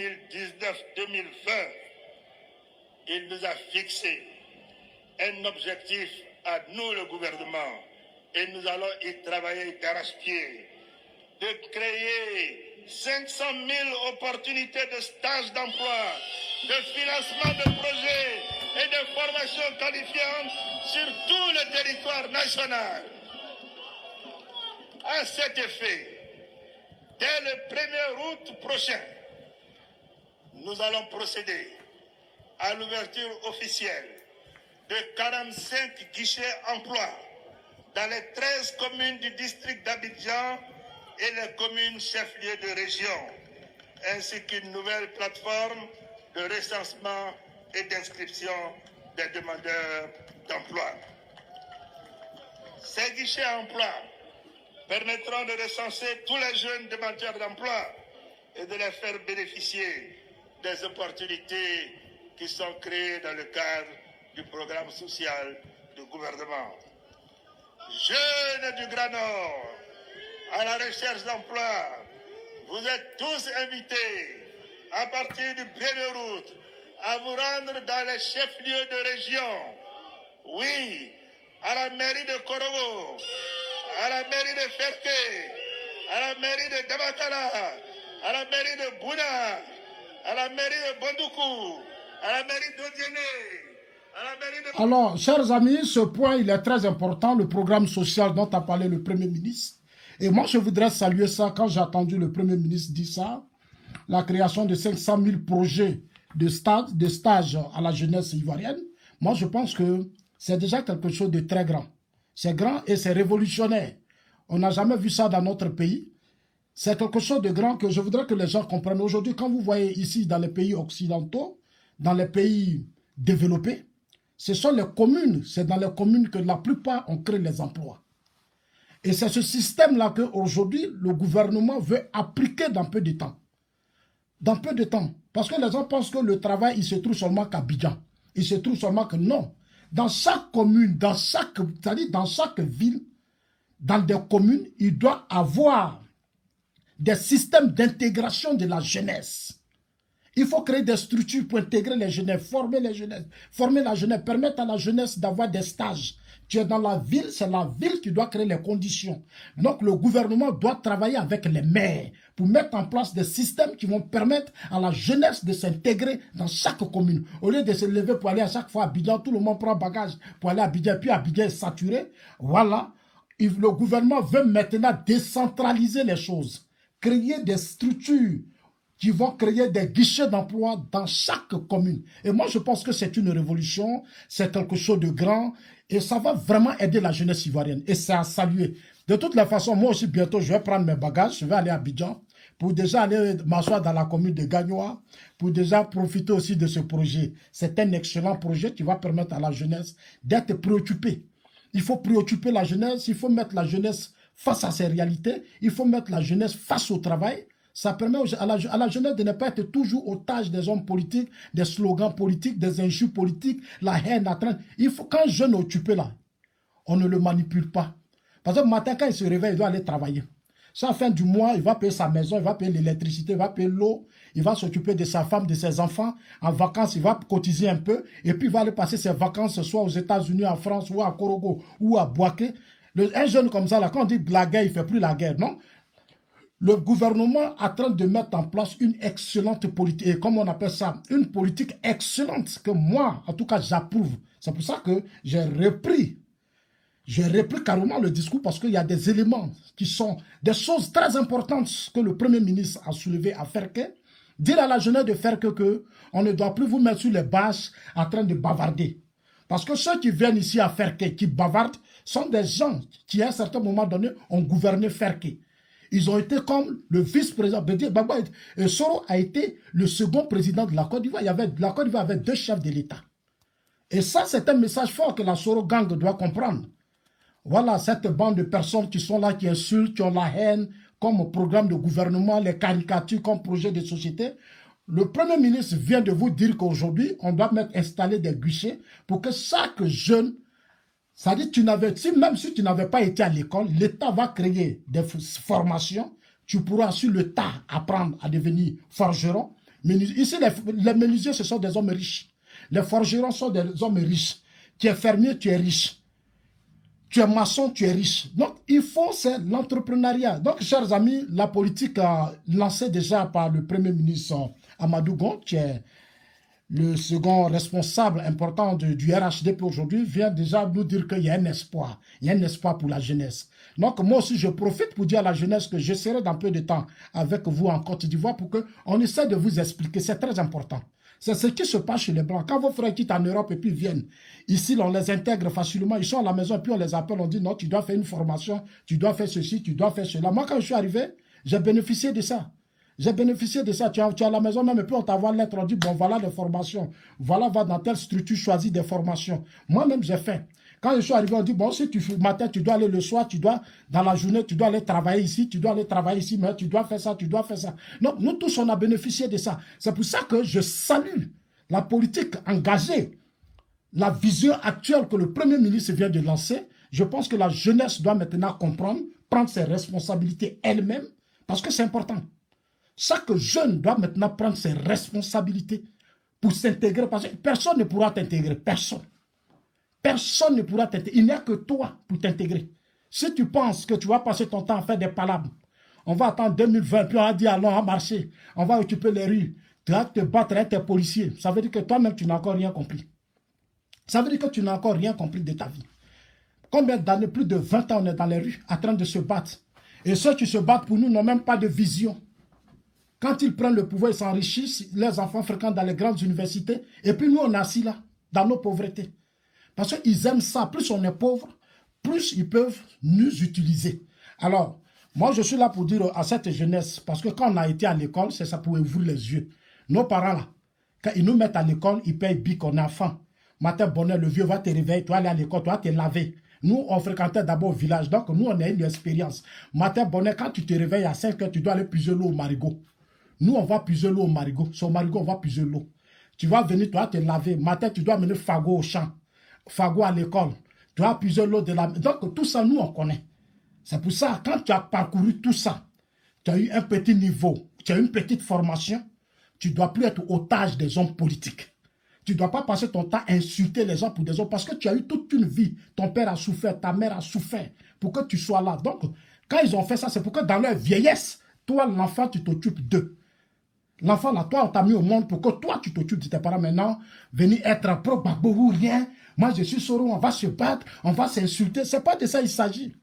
il nous a fixé un objectif à nous, le gouvernement, et nous allons y travailler d'arrache-pied, de créer 500 000 opportunités de stage d'emploi, de financement de projets et de formation qualifiante sur tout le territoire national. À cet effet, dès le 1er août prochain, nous allons procéder à l'ouverture officielle de 45 guichets emploi dans les 13 communes du district d'Abidjan et les communes chefs-lieux de région, ainsi qu'une nouvelle plateforme de recensement et d'inscription des demandeurs d'emploi. Ces guichets emploi permettront de recenser tous les jeunes demandeurs d'emploi et de les faire bénéficier des opportunités qui sont créées dans le cadre du programme social du gouvernement. Jeunes du Grand Nord, à la recherche d'emploi, vous êtes tous invités à partir du 1er août à vous rendre dans les chefs-lieux de région. Oui, à la mairie de Korogo, à la mairie de Ferté, à la mairie de Dabatala, à la mairie de Bouna, à la mairie de Bondoukou, à la mairie d'Odiéné, à la mairie de... Alors, chers amis, ce point, il est très important, le programme social dont a parlé le Premier ministre. Et moi, je voudrais saluer ça quand j'ai entendu le Premier ministre dire ça, la création de 500 000 projets de stage à la jeunesse ivoirienne. Moi, je pense que c'est déjà quelque chose de très grand. C'est grand et c'est révolutionnaire. On n'a jamais vu ça dans notre pays. C'est quelque chose de grand que je voudrais que les gens comprennent. Aujourd'hui, quand vous voyez ici dans les pays occidentaux, dans les pays développés, ce sont les communes, c'est dans les communes que la plupart ont créé les emplois. Et c'est ce système-là qu'aujourd'hui, le gouvernement veut appliquer dans peu de temps. Dans peu de temps. Parce que les gens pensent que le travail, il se trouve seulement qu'à Abidjan. Il se trouve seulement que non. Dans chaque commune, c'est-à-dire dans chaque ville, dans des communes, il doit avoir des systèmes d'intégration de la jeunesse. Il faut créer des structures pour intégrer les jeunesses, former la jeunesse, permettre à la jeunesse d'avoir des stages. Tu es dans la ville, c'est la ville qui doit créer les conditions. Donc le gouvernement doit travailler avec les maires pour mettre en place des systèmes qui vont permettre à la jeunesse de s'intégrer dans chaque commune. Au lieu de se lever pour aller à chaque fois à Abidjan, tout le monde prend bagage pour aller à Abidjan, puis Abidjan est saturé. Voilà. Le gouvernement veut maintenant décentraliser les choses, créer des structures qui vont créer des guichets d'emploi dans chaque commune. Et moi, je pense que c'est une révolution, c'est quelque chose de grand, et ça va vraiment aider la jeunesse ivoirienne. Et c'est à saluer. De toutes les façons, moi aussi, bientôt, je vais prendre mes bagages, je vais aller à Abidjan, pour déjà aller m'asseoir dans la commune de Gagnoa, pour déjà profiter aussi de ce projet. C'est un excellent projet qui va permettre à la jeunesse d'être préoccupée. Il faut préoccuper la jeunesse, il faut mettre la jeunesse face à ses réalités, il faut mettre la jeunesse face au travail. Ça permet à la jeunesse de ne pas être toujours otage des hommes politiques, des slogans politiques, des injures politiques, la haine, la traîne. Il faut qu'un jeune occupé là, on ne le manipule pas. Parce que le matin, quand il se réveille, il doit aller travailler. À la fin du mois, il va payer sa maison, il va payer l'électricité, il va payer l'eau, il va s'occuper de sa femme, de ses enfants. En vacances, il va cotiser un peu, et puis il va aller passer ses vacances, soit aux États-Unis, en France, ou à Korogo, ou à Bouaké. Un jeune comme ça, là, quand on dit la guerre, il ne fait plus la guerre, non? Le gouvernement est en train de mettre en place une excellente politique, et comme on appelle ça, une politique excellente, que moi, en tout cas, j'approuve. C'est pour ça que j'ai repris carrément le discours, parce qu'il y a des éléments qui sont des choses très importantes que le Premier ministre a soulevé à Ferke. Dire à la jeunesse de Ferke qu'on ne doit plus vous mettre sur les bâches en train de bavarder. Parce que ceux qui viennent ici à Ferke, qui bavardent, sont des gens qui, à un certain moment donné, ont gouverné Ferke. Ils ont été comme le vice-président. Soro a été le second président de la Côte d'Ivoire. La Côte d'Ivoire avait 2 chefs de l'État. Et ça, c'est un message fort que la Soro Gang doit comprendre. Voilà, cette bande de personnes qui sont là, qui insultent, qui ont la haine, comme programme de gouvernement, les caricatures comme projet de société. Le Premier ministre vient de vous dire qu'aujourd'hui, on doit installer des guichets pour que chaque jeune, ça dit, même si tu n'avais pas été à l'école, l'État va créer des formations, tu pourras sur le tas apprendre à devenir forgeron. Ici, les menuisiers, ce sont des hommes riches. Les forgerons sont des hommes riches. Tu es fermier, tu es riche. Tu es maçon, tu es riche. Donc, il faut, c'est l'entrepreneuriat. Donc, chers amis, la politique lancée déjà par le Premier ministre Amadou Gon, qui est le second responsable important du RHDP aujourd'hui, vient déjà nous dire qu'il y a un espoir. Il y a un espoir pour la jeunesse. Donc, moi aussi, je profite pour dire à la jeunesse que je serai dans peu de temps avec vous en Côte d'Ivoire pour qu'on essaie de vous expliquer. C'est très important. C'est ce qui se passe chez les Blancs. Quand vos frères quittent en Europe et puis viennent, ici, on les intègre facilement. Ils sont à la maison et puis on les appelle, on dit non, tu dois faire une formation, tu dois faire ceci, tu dois faire cela. Moi, quand je suis arrivé, j'ai bénéficié de ça. J'ai bénéficié de ça. Tu es à la maison même et puis on t'envoie une lettre, on dit bon, voilà les formations. Voilà, va dans telle structure, choisis des formations. Moi-même, j'ai fait. Quand je suis arrivé, on dit, bon, si tu fais le matin, tu dois aller le soir, dans la journée, tu dois aller travailler ici, tu dois aller travailler ici, mais tu dois faire ça, tu dois faire ça. Donc, nous tous, on a bénéficié de ça. C'est pour ça que je salue la politique engagée, la vision actuelle que le Premier ministre vient de lancer. Je pense que la jeunesse doit maintenant comprendre, prendre ses responsabilités elle-même, parce que c'est important. Chaque jeune doit maintenant prendre ses responsabilités pour s'intégrer, parce que personne ne pourra t'intégrer, personne. Personne ne pourra t'intégrer. Il n'y a que toi pour t'intégrer. Si tu penses que tu vas passer ton temps à faire des palabres, on va attendre 2020, puis on va dire allons, on va marcher, on va occuper les rues, tu vas te battre avec tes policiers. Ça veut dire que toi-même, tu n'as encore rien compris. Ça veut dire que tu n'as encore rien compris de ta vie. Combien d'années, plus de 20 ans, on est dans les rues, en train de se battre. Et ceux qui se battent pour nous n'ont même pas de vision. Quand ils prennent le pouvoir, ils s'enrichissent, les enfants fréquentent dans les grandes universités, et puis nous, on est assis là, dans nos pauvretés. Parce qu'ils aiment ça. Plus on est pauvre, plus ils peuvent nous utiliser. Alors, moi, je suis là pour dire à cette jeunesse, parce que quand on a été à l'école, c'est ça pour ouvrir les yeux. Nos parents, là, quand ils nous mettent à l'école, ils payent bic, on a faim. Matin, bonheur, le vieux va te réveiller, tu vas aller à l'école, tu vas te laver. Nous, on fréquentait d'abord au village, donc nous, on a eu une expérience. Matin, bonheur, quand tu te réveilles à 5 heures, tu dois aller puiser l'eau au marigot. Nous, on va puiser l'eau au marigot. Sur le marigot, on va puiser l'eau. Tu vas venir, tu vas te laver. Matin, tu dois mener fagot au champ. Fagot à l'école, tu as puiser l'eau de la... Donc tout ça, nous, on connaît. C'est pour ça, quand tu as parcouru tout ça, tu as eu un petit niveau, tu as eu une petite formation, tu ne dois plus être otage des hommes politiques. Tu ne dois pas passer ton temps à insulter les gens pour des hommes parce que tu as eu toute une vie. Ton père a souffert, ta mère a souffert pour que tu sois là. Donc, quand ils ont fait ça, c'est pour que dans leur vieillesse, toi, l'enfant, tu t'occupes d'eux. L'enfant, là, toi, on t'a mis au monde pour que toi, tu t'occupes de tes parents. Maintenant, venir être pro-Gbagbo ou rien. Moi, je suis Soro, on va se battre, on va s'insulter. Ce n'est pas de ça il s'agit.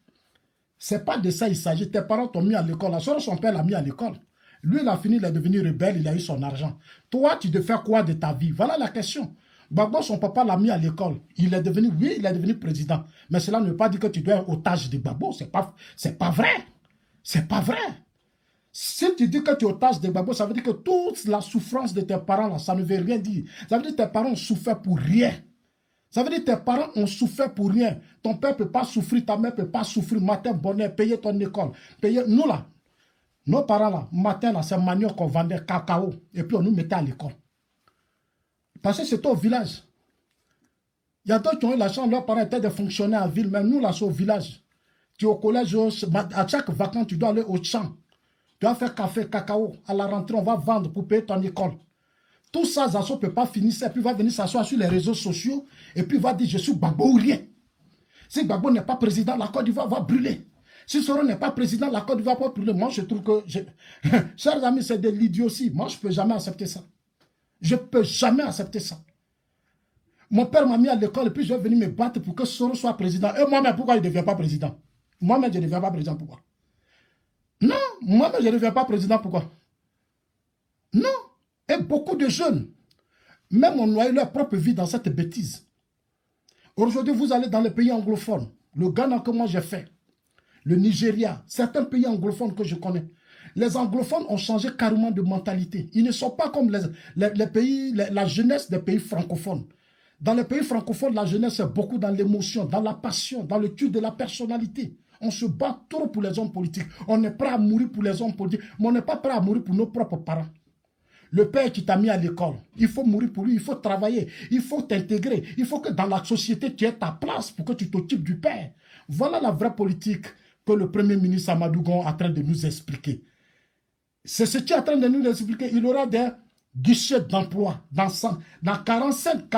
Ce n'est pas de ça il s'agit. Tes parents t'ont mis à l'école. Soro, son père l'a mis à l'école. Lui, il a fini, il est devenu rebelle, il a eu son argent. Toi, tu devais faire quoi de ta vie? Voilà la question. Gbagbo, son papa l'a mis à l'école. Il est devenu, oui, il est devenu président. Mais cela ne veut pas dire que tu dois être otage de Gbagbo. C'est pas vrai. C'est pas vrai. Si tu dis que tu es otage de Gbagbo, ça veut dire que toute la souffrance de tes parents, là, ça ne veut rien dire. Ça veut dire que tes parents ont souffert pour rien. Ça veut dire que tes parents ont souffert pour rien. Ton père ne peut pas souffrir, ta mère ne peut pas souffrir. Matin, bonheur, payer ton école. Nous, là, nos parents, là, matin, là, c'est manioc qu'on vendait, cacao. Et puis, on nous mettait à l'école. Parce que c'était au village. Il y a d'autres qui ont eu la chance, leurs parents étaient des fonctionnaires en ville, mais nous, là, c'est au village. Tu es au collège, à chaque vacances, tu dois aller au champ. Tu dois faire café, cacao. À la rentrée, on va vendre pour payer ton école. Tout ça, Zazo ne peut pas finir ça. Et puis, il va venir s'asseoir sur les réseaux sociaux. Et puis, il va dire, je suis Gbagbo ou rien. Si Gbagbo n'est pas président, la Côte d'Ivoire va brûler. Si Soro n'est pas président, la Côte d'Ivoire va brûler. Moi, je trouve que... Chers amis, c'est de l'idiotie. Moi, je ne peux jamais accepter ça. Je ne peux jamais accepter ça. Mon père m'a mis à l'école et puis je vais venir me battre pour que Soro soit président. Et moi-même, pourquoi il ne devient pas président? Moi-même, je ne deviens pas président. Pourquoi? Non, moi-même, je ne deviens pas président. Pourquoi? Non. Et beaucoup de jeunes, même ont noyé leur propre vie dans cette bêtise. Aujourd'hui, vous allez dans les pays anglophones. Le Ghana que moi j'ai fait. Le Nigeria, certains pays anglophones que je connais. Les anglophones ont changé carrément de mentalité. Ils ne sont pas comme les pays, la jeunesse des pays francophones. Dans les pays francophones, la jeunesse est beaucoup dans l'émotion, dans la passion, dans le culte de la personnalité. On se bat trop pour les hommes politiques. On est prêt à mourir pour les hommes politiques, mais on n'est pas prêt à mourir pour nos propres parents. Le père qui t'a mis à l'école, il faut mourir pour lui, il faut travailler, il faut t'intégrer. Il faut que dans la société, tu aies ta place pour que tu t'occupes du père. Voilà la vraie politique que le Premier ministre Amadou Gon est en train de nous expliquer. C'est ce qu'il est en train de nous expliquer. Il y aura des guichets d'emploi. Dans 45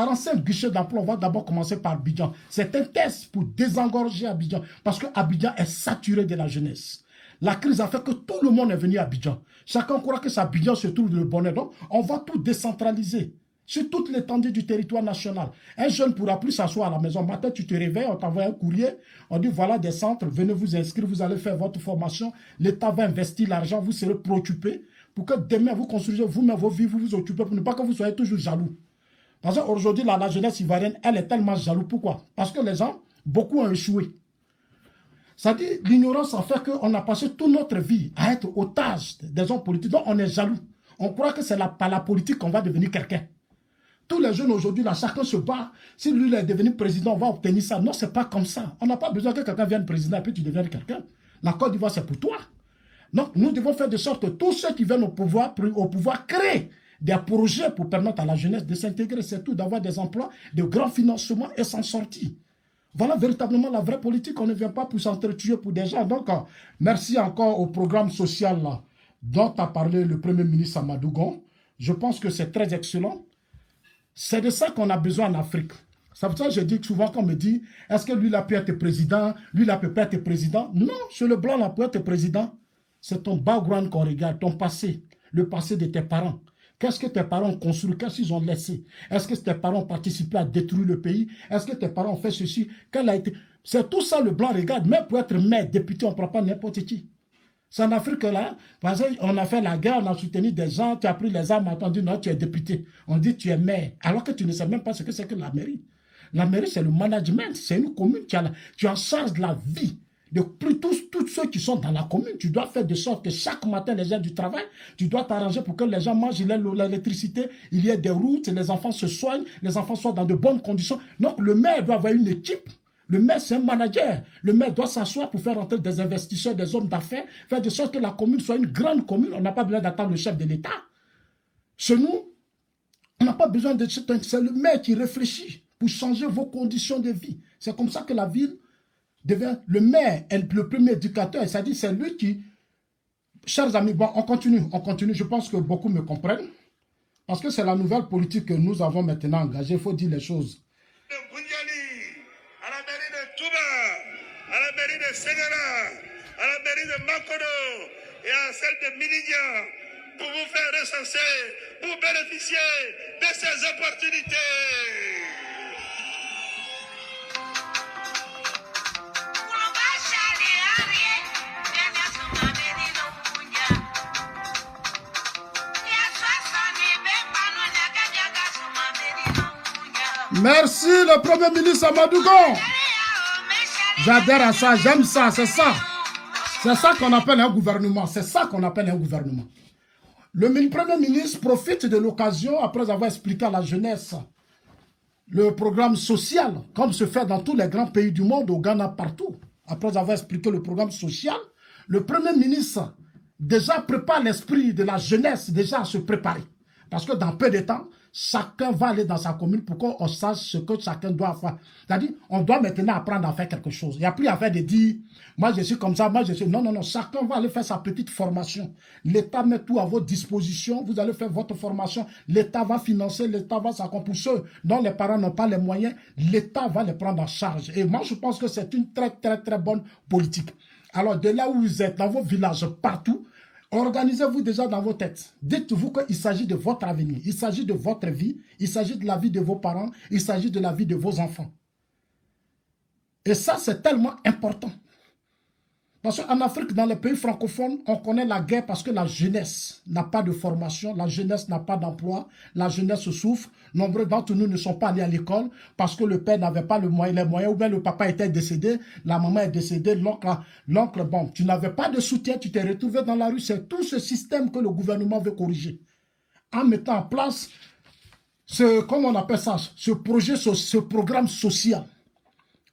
guichets d'emploi, on va d'abord commencer par Abidjan. C'est un test pour désengorger Abidjan. Parce que Abidjan est saturé de la jeunesse. La crise a fait que tout le monde est venu à Abidjan. Chacun croit que Abidjan se trouve de le bonheur. Donc, on va tout décentraliser sur toute l'étendue du territoire national. Un jeune ne pourra plus s'asseoir à la maison. Matin, tu te réveilles, on t'envoie un courrier. On dit, voilà des centres, venez vous inscrire, vous allez faire votre formation. L'État va investir l'argent, vous serez préoccupés pour que demain, vous construisez vous-même vos vies, vous vous occupez, pour ne pas que vous soyez toujours jaloux. Parce qu'aujourd'hui, la jeunesse ivoirienne, elle est tellement jaloux. Pourquoi? Parce que les gens, beaucoup ont échoué. Ça dit, l'ignorance en fait qu'on a passé toute notre vie à être otage des hommes politiques. Donc, on est jaloux. On croit que c'est par la politique qu'on va devenir quelqu'un. Tous les jeunes aujourd'hui, là, chacun se bat. Si lui est devenu président, on va obtenir ça. Non, c'est pas comme ça. On n'a pas besoin que quelqu'un vienne président et puis tu deviennes quelqu'un. La Côte d'Ivoire, c'est pour toi. Donc, nous devons faire de sorte que tous ceux qui viennent au pouvoir créent des projets pour permettre à la jeunesse de s'intégrer, c'est tout, d'avoir des emplois, de grands financements et s'en sortir. Voilà véritablement la vraie politique. On ne vient pas pour s'entretuer pour des gens. Donc, merci encore au programme social là, dont a parlé le Premier ministre Amadou Gon. Je pense que c'est très excellent. C'est de ça qu'on a besoin en Afrique. C'est pour ça que je dis souvent qu'on me dit, est-ce que lui là peut être président, lui là peut pas être président? Non, c'est le blanc là peut être président. C'est ton background qu'on regarde, ton passé, le passé de tes parents. Qu'est-ce que tes parents ont construit? Qu'est-ce qu'ils ont laissé? Est-ce que tes parents ont participé à détruire le pays? Est-ce que tes parents ont fait ceci? Quel a été... C'est tout ça le blanc regarde. Même pour être maire, député, on ne prend pas n'importe qui. C'est en Afrique là, parce qu'on a fait la guerre, on a soutenu des gens, tu as pris les armes, on dit non, tu es député. On dit tu es maire, alors que tu ne sais même pas ce que c'est que la mairie. La mairie, c'est le management, c'est une commune, tu es en charge de la vie. De tous ceux qui sont dans la commune, tu dois faire de sorte que chaque matin, les gens du travail, tu dois t'arranger pour que les gens mangent l'électricité, il y ait des routes, les enfants se soignent, les enfants soient dans de bonnes conditions. Donc, le maire doit avoir une équipe. Le maire, c'est un manager. Le maire doit s'asseoir pour faire entrer des investisseurs, des hommes d'affaires, faire de sorte que la commune soit une grande commune. On n'a pas besoin d'attendre le chef de l'État. Chez nous, on n'a pas besoin de... C'est le maire qui réfléchit pour changer vos conditions de vie. C'est comme ça que la ville devient... Le maire est le premier éducateur, c'est-à-dire c'est lui qui chers amis, bon, on continue. Je pense que beaucoup me comprennent. Parce que c'est la nouvelle politique que nous avons maintenant engagée. Il faut dire les choses. De Bunjali, à la mairie de Touba, à la mairie de Ségara, à la mairie de Makodo et à celle de Minidia, pour vous faire recenser, pour bénéficier de ces opportunités. Merci le Premier ministre Amadou Gon. J'adhère à ça, j'aime ça, c'est ça. C'est ça qu'on appelle un gouvernement. C'est ça qu'on appelle un gouvernement. Le Premier ministre profite de l'occasion, après avoir expliqué à la jeunesse le programme social, comme se fait dans tous les grands pays du monde, au Ghana, partout. Après avoir expliqué le programme social, le Premier ministre déjà prépare l'esprit de la jeunesse déjà à se préparer. Parce que dans peu de temps, chacun va aller dans sa commune pour qu'on sache ce que chacun doit faire. C'est-à-dire, on doit maintenant apprendre à faire quelque chose. Il n'y a plus à faire de dire, moi je suis comme ça, moi je suis... Non, non, non, chacun va aller faire sa petite formation. L'État met tout à votre disposition, vous allez faire votre formation. L'État va financer, l'État va s'accompagner. Pour ceux dont les parents n'ont pas les moyens, l'État va les prendre en charge. Et moi je pense que c'est une très, très, très bonne politique. Alors, de là où vous êtes, dans vos villages, partout, organisez-vous déjà dans vos têtes. Dites-vous qu'il s'agit de votre avenir, il s'agit de votre vie, il s'agit de la vie de vos parents, il s'agit de la vie de vos enfants. Et ça, c'est tellement important. Parce qu'en Afrique, dans les pays francophones, on connaît la guerre parce que la jeunesse n'a pas de formation, la jeunesse n'a pas d'emploi, la jeunesse souffre. Nombreux d'entre nous ne sont pas allés à l'école parce que le père n'avait pas les moyens, ou bien le papa était décédé, la maman est décédée, l'oncle, bon, tu n'avais pas de soutien, tu t'es retrouvé dans la rue. C'est tout ce système que le gouvernement veut corriger. En mettant en place, comment on appelle ça, ce projet, ce programme social.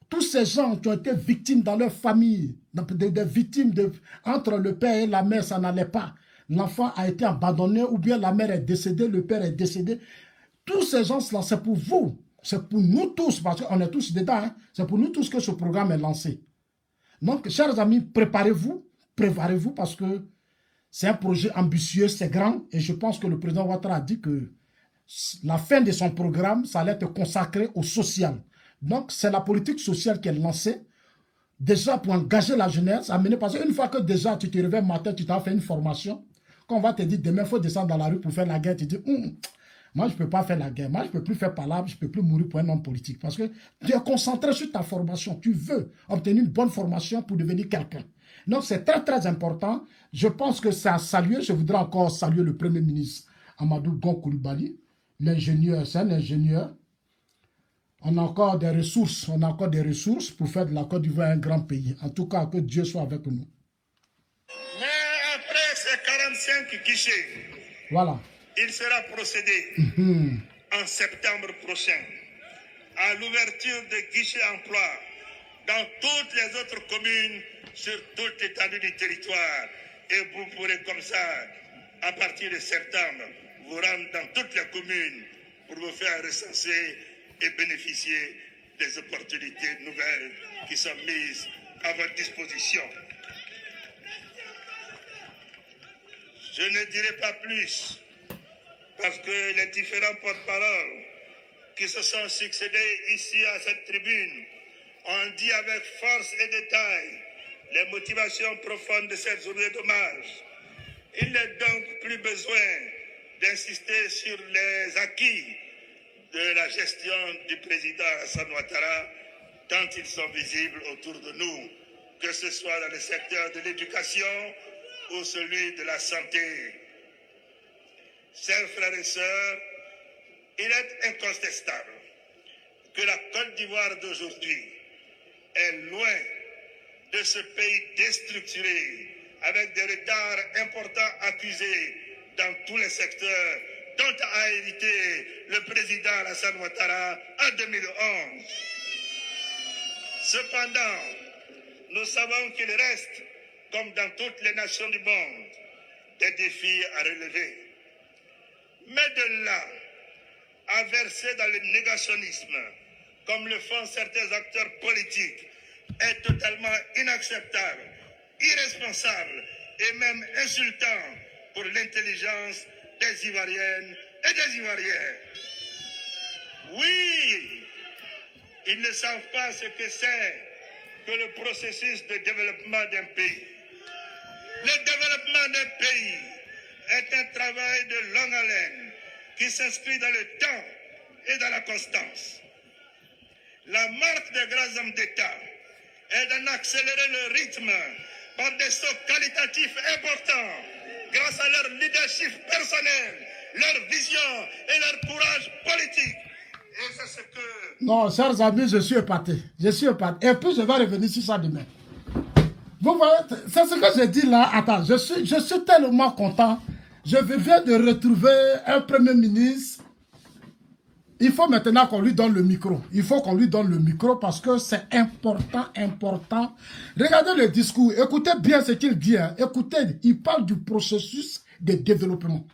Tous ces gens qui ont été victimes dans leur famille, des victimes entre le père et la mère, ça n'allait pas. L'enfant a été abandonné ou bien la mère est décédée, le père est décédé. Tous ces gens-là, c'est pour vous, c'est pour nous tous, parce qu'on est tous dedans, hein, c'est pour nous tous que ce programme est lancé. Donc, chers amis, préparez-vous parce que c'est un projet ambitieux, c'est grand, et je pense que le président Ouattara a dit que la fin de son programme, ça allait être consacré au social. Donc, c'est la politique sociale qui est lancée, déjà pour engager la jeunesse, amener, parce qu'une fois que déjà tu te réveilles le matin, tu t'as fait une formation, quand on va te dire demain, il faut descendre dans la rue pour faire la guerre, tu dis, moi, je ne peux pas faire la guerre, moi, je ne peux plus faire palabre, je ne peux plus mourir pour un homme politique, parce que tu es concentré sur ta formation, tu veux obtenir une bonne formation pour devenir quelqu'un. Donc, c'est très, très important. Je pense que c'est à saluer, je voudrais encore saluer le Premier ministre Amadou Gon Coulibaly, l'ingénieur, c'est un ingénieur. On a encore des ressources, pour faire de la Côte d'Ivoire un grand pays. En tout cas, que Dieu soit avec nous. Mais après ces 45 guichets, voilà, il sera procédé en septembre prochain à l'ouverture de guichets emploi dans toutes les autres communes sur toute l'étendue du territoire. Et vous pourrez comme ça, à partir de septembre, vous rendre dans toutes les communes pour vous faire recenser et bénéficier des opportunités nouvelles qui sont mises à votre disposition. Je ne dirai pas plus, parce que les différents porte-paroles qui se sont succédés ici à cette tribune ont dit avec force et détail les motivations profondes de cette journée d'hommage. Il n'est donc plus besoin d'insister sur les acquis de la gestion du président Alassane Ouattara, tant ils sont visibles autour de nous, que ce soit dans le secteur de l'éducation ou celui de la santé. Chers frères et sœurs, il est incontestable que la Côte d'Ivoire d'aujourd'hui est loin de ce pays déstructuré, avec des retards importants accusés dans tous les secteurs, dont a hérité le président Alassane Ouattara en 2011. Cependant, nous savons qu'il reste, comme dans toutes les nations du monde, des défis à relever. Mais de là à verser dans le négationnisme, comme le font certains acteurs politiques, est totalement inacceptable, irresponsable et même insultant pour l'intelligence des Ivoiriennes et des Ivoiriens. Oui, ils ne savent pas ce que c'est que le processus de développement d'un pays. Le développement d'un pays est un travail de longue haleine qui s'inscrit dans le temps et dans la constance. La marque des grands hommes d'État est d'en accélérer le rythme par des sauts qualitatifs importants grâce à leur leadership personnel, leur vision et leur courage politique. Et c'est ce que... Non, chers amis, je suis épaté. Je suis épaté. Et puis, je vais revenir sur ça demain. Vous voyez, c'est ce que j'ai dit là. Attends, je suis tellement content. Je viens de retrouver un premier ministre. Il faut maintenant qu'on lui donne le micro. Il faut qu'on lui donne le micro parce que c'est important, important. Regardez le discours. Écoutez bien ce qu'il dit. Hein. Écoutez, il parle du processus de développement.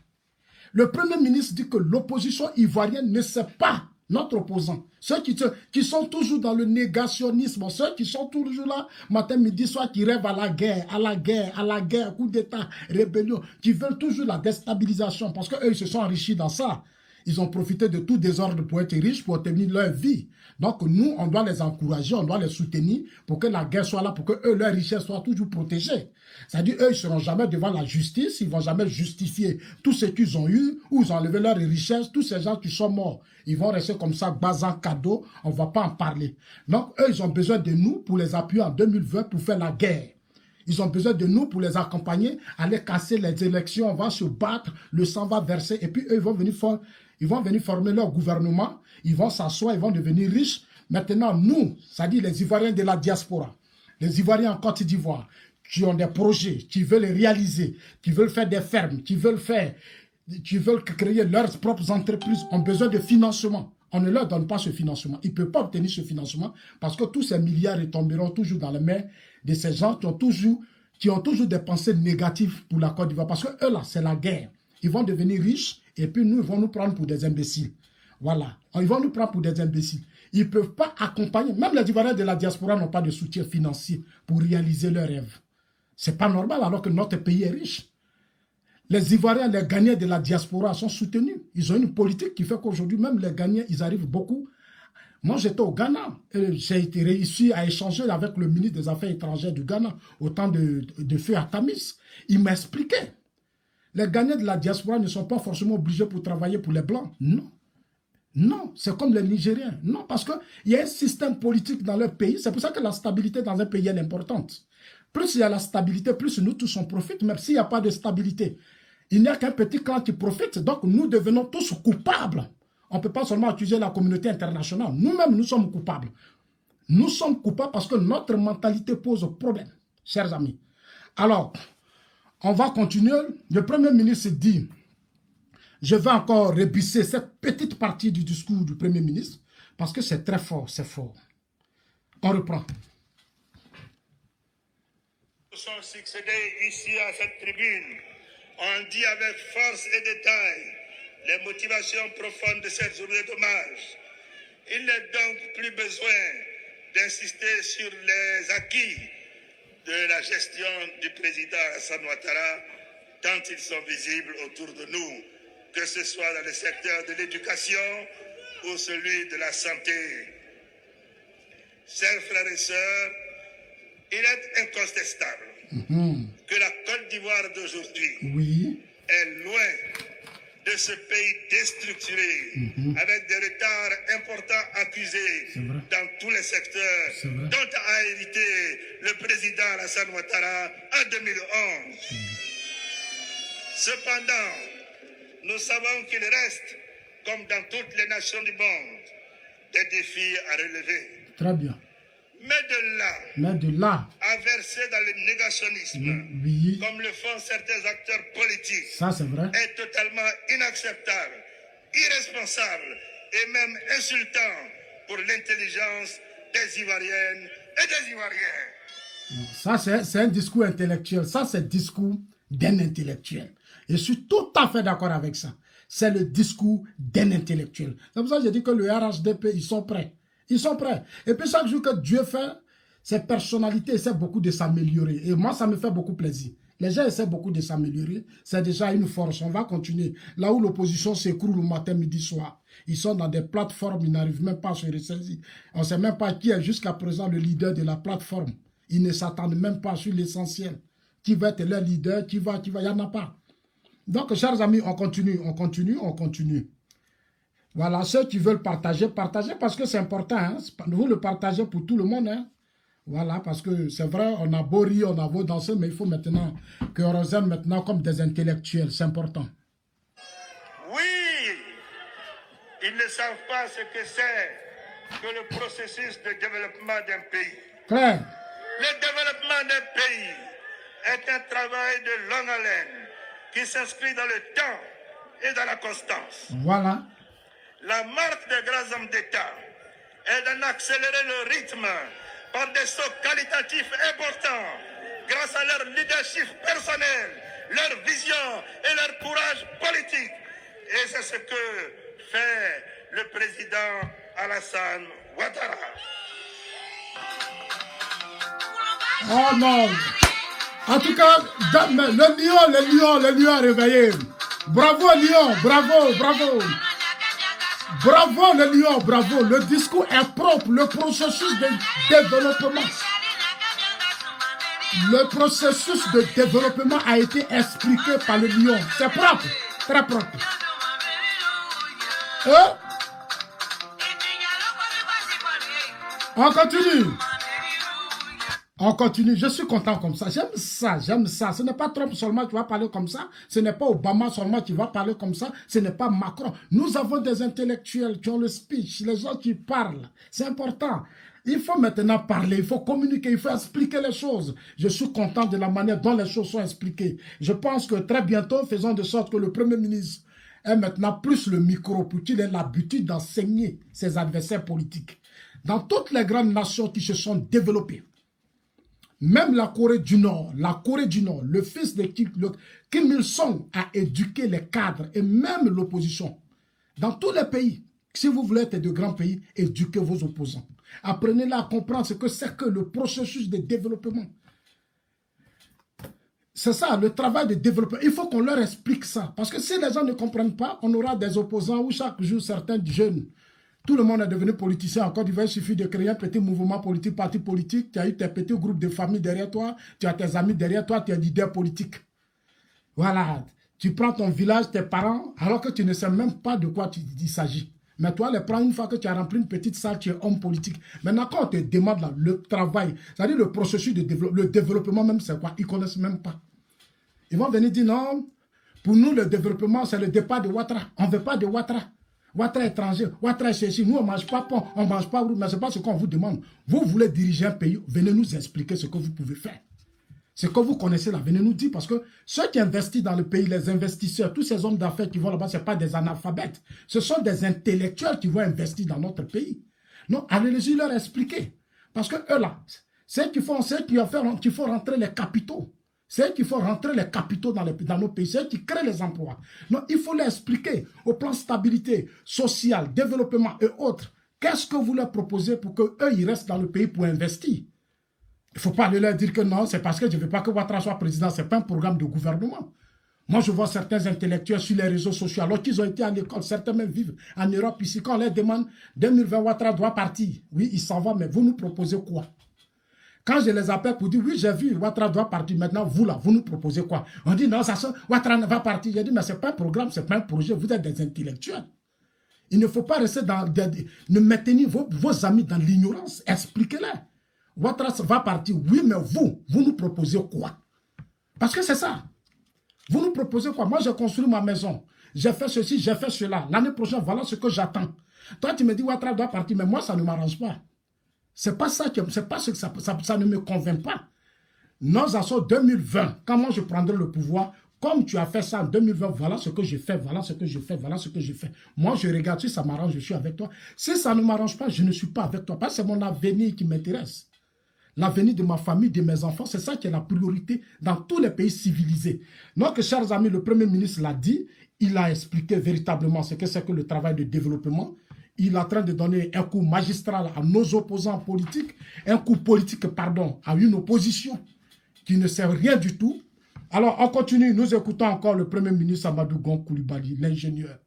Le premier ministre dit que l'opposition ivoirienne ne sait pas notre opposant. Ceux qui sont toujours dans le négationnisme, ceux qui sont toujours là, matin, midi, soir, qui rêvent à la guerre, à la guerre, à la guerre, coup d'État, rébellion, qui veulent toujours la déstabilisation parce qu'eux, ils se sont enrichis dans ça. Ils ont profité de tout désordre pour être riches, pour tenir leur vie. Donc nous, on doit les encourager, on doit les soutenir pour que la guerre soit là, pour que eux, leur richesse soit toujours protégée. C'est-à-dire, eux, ils ne seront jamais devant la justice, ils ne vont jamais justifier tout ce qu'ils ont eu, ou ils ont enlevé leur richesse, tous ces gens qui sont morts. Ils vont rester comme ça, basant cadeau, on ne va pas en parler. Donc, eux, ils ont besoin de nous pour les appuyer en 2020 pour faire la guerre. Ils ont besoin de nous pour les accompagner, aller casser les élections, on va se battre, le sang va verser, et puis eux, ils vont venir former leur gouvernement, ils vont s'asseoir, ils vont devenir riches. Maintenant, nous, c'est-à-dire les Ivoiriens de la diaspora, les Ivoiriens en Côte d'Ivoire, qui ont des projets, qui veulent les réaliser, qui veulent faire des fermes, qui veulent créer leurs propres entreprises, ont besoin de financement. On ne leur donne pas ce financement. Ils ne peuvent pas obtenir ce financement parce que tous ces milliards retomberont toujours dans les mains de ces gens qui ont toujours des pensées négatives pour la Côte d'Ivoire. Parce que eux, là, c'est la guerre. Ils vont devenir riches et puis nous, ils vont nous prendre pour des imbéciles. Voilà. Ils vont nous prendre pour des imbéciles. Ils ne peuvent pas accompagner. Même les Ivoiriens de la diaspora n'ont pas de soutien financier pour réaliser leurs rêves. Ce n'est pas normal alors que notre pays est riche. Les Ivoiriens, les Ghanéens de la diaspora sont soutenus. Ils ont une politique qui fait qu'aujourd'hui, même les Ghanéens, ils arrivent beaucoup. Moi, j'étais au Ghana. J'ai réussi à échanger avec le ministre des Affaires étrangères du Ghana au temps de feu à Tamis. Il m'expliquait. Les Ghanéens de la diaspora ne sont pas forcément obligés pour travailler pour les Blancs. Non. Non, c'est comme les Nigériens. Non, parce qu'il y a un système politique dans leur pays. C'est pour ça que la stabilité dans un pays est importante. Plus il y a la stabilité, plus nous tous on profite, même s'il n'y a pas de stabilité. Il n'y a qu'un petit clan qui profite, donc nous devenons tous coupables. On ne peut pas seulement accuser la communauté internationale. Nous-mêmes, nous sommes coupables. Nous sommes coupables parce que notre mentalité pose problème, chers amis. Alors, on va continuer. Le Premier ministre dit, je vais encore rebusser cette petite partie du discours du Premier ministre, parce que c'est très fort, c'est fort. On reprend. Nous sommes succédés ici à cette tribune. On dit avec force et détail les motivations profondes de cette journée d'hommage. Il n'est donc plus besoin d'insister sur les acquis de la gestion du président Alassane Ouattara, tant ils sont visibles autour de nous, que ce soit dans le secteur de l'éducation ou celui de la santé. Chers frères et sœurs, il est incontestable que la Côte d'Ivoire d'aujourd'hui est loin de ce pays déstructuré, avec des retards importants accusés dans tous les secteurs, dont a hérité le président Alassane Ouattara en 2011. Cependant, nous savons qu'il reste, comme dans toutes les nations du monde, des défis à relever. Très bien. Mais de là à verser dans le négationnisme, comme le font certains acteurs politiques, ça c'est vrai, est totalement inacceptable, irresponsable et même insultant pour l'intelligence des Ivoiriennes et des Ivoiriens. Ça c'est un discours intellectuel, ça c'est le discours d'un intellectuel. Je suis tout à fait d'accord avec ça. C'est le discours d'un intellectuel. C'est pour ça que j'ai dit que le RHDP, ils sont prêts. Ils sont prêts. Et puis chaque jour que Dieu fait, ses personnalités essaient beaucoup de s'améliorer. Et moi, ça me fait beaucoup plaisir. Les gens essaient beaucoup de s'améliorer. C'est déjà une force. On va continuer. Là où l'opposition s'écroule le matin, midi, soir. Ils sont dans des plateformes. Ils n'arrivent même pas à se ressaisir. On ne sait même pas qui est jusqu'à présent le leader de la plateforme. Ils ne s'attendent même pas sur l'essentiel. Qui va être leur leader? Qui va? Il n'y en a pas. Donc, chers amis, on continue. Voilà, ceux qui veulent partager, partagez parce que c'est important. Hein? Vous le partagez pour tout le monde. Hein? Voilà, parce que c'est vrai, on a beau rire, on a beau danser, mais il faut maintenant qu'on raisonne maintenant comme des intellectuels. C'est important. Oui, ils ne savent pas ce que c'est que le processus de développement d'un pays. Claire. Le développement d'un pays est un travail de longue haleine qui s'inscrit dans le temps et dans la constance. Voilà. La marque des grands hommes d'État est d'en accélérer le rythme par des sauts qualitatifs importants grâce à leur leadership personnel, leur vision et leur courage politique. Et c'est ce que fait le président Alassane Ouattara. Oh non. En tout cas, le lion est réveillé. Bravo Lyon, bravo. Bravo le lion, bravo. Le discours est propre. Le processus de développement. Le processus de développement a été expliqué par le lion. C'est propre, très propre. On continue. On continue, je suis content comme ça. J'aime ça. Ce n'est pas Trump seulement qui va parler comme ça. Ce n'est pas Obama seulement qui va parler comme ça. Ce n'est pas Macron. Nous avons des intellectuels qui ont le speech, les gens qui parlent. C'est important. Il faut maintenant parler, il faut communiquer, il faut expliquer les choses. Je suis content de la manière dont les choses sont expliquées. Je pense que très bientôt, faisons de sorte que le Premier ministre ait maintenant plus le micro pour qu'il ait l'habitude d'enseigner ses adversaires politiques. Dans toutes les grandes nations qui se sont développées, même la Corée du Nord, le fils de Kim Il-sung a éduqué les cadres et même l'opposition. Dans tous les pays, si vous voulez être de grands pays, éduquez vos opposants. Apprenez-les à comprendre ce que c'est que le processus de développement. C'est ça, le travail de développement. Il faut qu'on leur explique ça. Parce que si les gens ne comprennent pas, on aura des opposants où chaque jour, certains jeunes, tout le monde est devenu politicien. En Côte d'Ivoire, il suffit de créer un petit mouvement politique, parti politique. Tu as eu tes petits groupes de famille derrière toi. Tu as tes amis derrière toi. Tu es leader politique. Voilà. Tu prends ton village, tes parents, alors que tu ne sais même pas de quoi il s'agit. Mais toi, les prends une fois que tu as rempli une petite salle, tu es homme politique. Maintenant, quand on te demande là, le travail, c'est-à-dire le processus de développement, le développement même, c'est quoi? Ils ne connaissent même pas. Ils vont venir dire non, pour nous, le développement, c'est le départ de Ouattara. On ne veut pas de Ouattara. Ouattara étranger, Ouattara ceci, nous on ne mange pas pain, on ne mange pas roux, mais ce n'est pas ce qu'on vous demande. Vous voulez diriger un pays, venez nous expliquer ce que vous pouvez faire. Ce que vous connaissez là, venez nous dire, parce que ceux qui investissent dans le pays, les investisseurs, tous ces hommes d'affaires qui vont là-bas, ce ne sont pas des analphabètes. Ce sont des intellectuels qui vont investir dans notre pays. Non, allez-y leur expliquer. Parce que eux là, c'est qu'il faut rentrer les capitaux. C'est qu'il faut rentrer les capitaux dans nos pays, c'est qui créent les emplois. Non, il faut leur expliquer au plan stabilité sociale, développement et autres. Qu'est-ce que vous leur proposez pour qu'eux, ils restent dans le pays pour investir? Il ne faut pas aller leur dire que non, c'est parce que je ne veux pas que Ouattara soit président. Ce n'est pas un programme de gouvernement. Moi, je vois certains intellectuels sur les réseaux sociaux, alors qu'ils ont été à l'école, certains même vivent en Europe ici. Quand on leur demande, 2020, Ouattara doit partir. Oui, il s'en va, mais vous nous proposez quoi? Quand je les appelle pour dire, oui, j'ai vu, Ouattara doit partir. Maintenant, vous là, vous nous proposez quoi? On dit, non, ça sent, Ouattara va partir. J'ai dit, mais ce n'est pas un programme, ce n'est pas un projet. Vous êtes des intellectuels. Il ne faut pas rester ne maintenir vos amis dans l'ignorance. Expliquez-les. Ouattara va partir. Oui, mais vous nous proposez quoi? Parce que c'est ça. Vous nous proposez quoi? Moi, j'ai construit ma maison. J'ai fait ceci, j'ai fait cela. L'année prochaine, voilà ce que j'attends. Toi, tu me dis, Ouattara doit partir, mais moi, ça ne m'arrange pas. C'est pas ça, c'est pas ce que ça ne me convainc pas. Nous en sommes 2020, quand moi je prendrai le pouvoir, comme tu as fait ça en 2020, voilà ce que j'ai fait, voilà ce que je fais, voilà ce que je fais. Moi, je regarde, si ça m'arrange, je suis avec toi. Si ça ne m'arrange pas, je ne suis pas avec toi. Parce que c'est mon avenir qui m'intéresse. L'avenir de ma famille, de mes enfants, c'est ça qui est la priorité dans tous les pays civilisés. Donc, chers amis, le Premier ministre l'a dit, il a expliqué véritablement ce que c'est que le travail de développement. Il est en train de donner un coup magistral à nos opposants politiques, un coup politique, pardon, à une opposition qui ne sert rien du tout. Alors, on continue. Nous écoutons encore le Premier ministre Amadou Gon Coulibaly, l'ingénieur.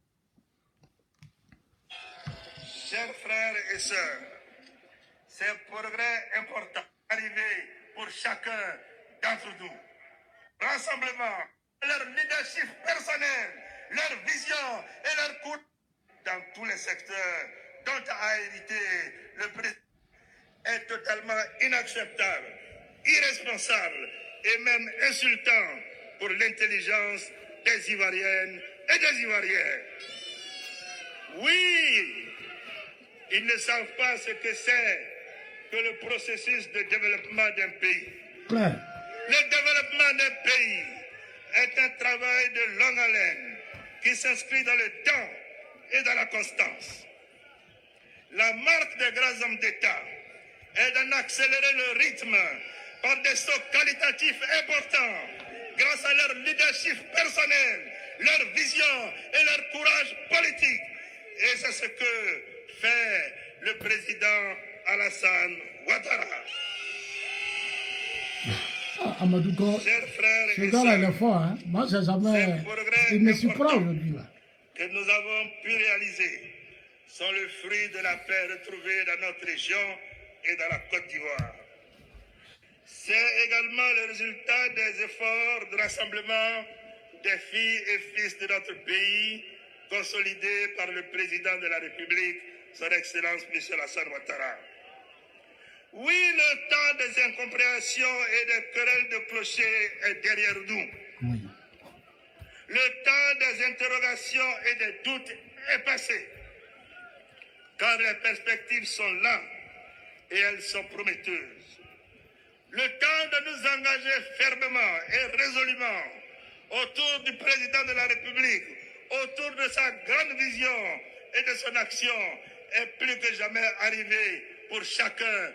Chers frères et sœurs, ces progrès importants arrivés pour chacun d'entre nous. Rassemblement, leur leadership personnel, leur vision et leur courage dans tous les secteurs dont a hérité le président est totalement inacceptable, irresponsable et même insultant pour l'intelligence des Ivoiriennes et des Ivoiriens. Oui, ils ne savent pas ce que c'est que le processus de développement d'un pays. Claire. Le développement d'un pays est un travail de longue haleine qui s'inscrit dans le temps et dans la constance. La marque des grands hommes d'État est d'en accélérer le rythme par des sauts qualitatifs importants grâce à leur leadership personnel, leur vision et leur courage politique. Et c'est ce que fait le président Alassane Ouattara. Amadou Gon, ce gars-là, il est fort. Hein? Moi, j'ai jamais... Il me surprend aujourd'hui. Que nous avons pu réaliser sont le fruit de la paix retrouvée dans notre région et dans la Côte d'Ivoire. C'est également le résultat des efforts de rassemblement des filles et fils de notre pays, consolidés par le président de la République, son Excellence M. Alassane Ouattara. Oui, le temps des incompréhensions et des querelles de clochers est derrière nous. Oui. Le temps des interrogations et des doutes est passé. Car les perspectives sont là et elles sont prometteuses. Le temps de nous engager fermement et résolument autour du président de la République, autour de sa grande vision et de son action est plus que jamais arrivé pour chacun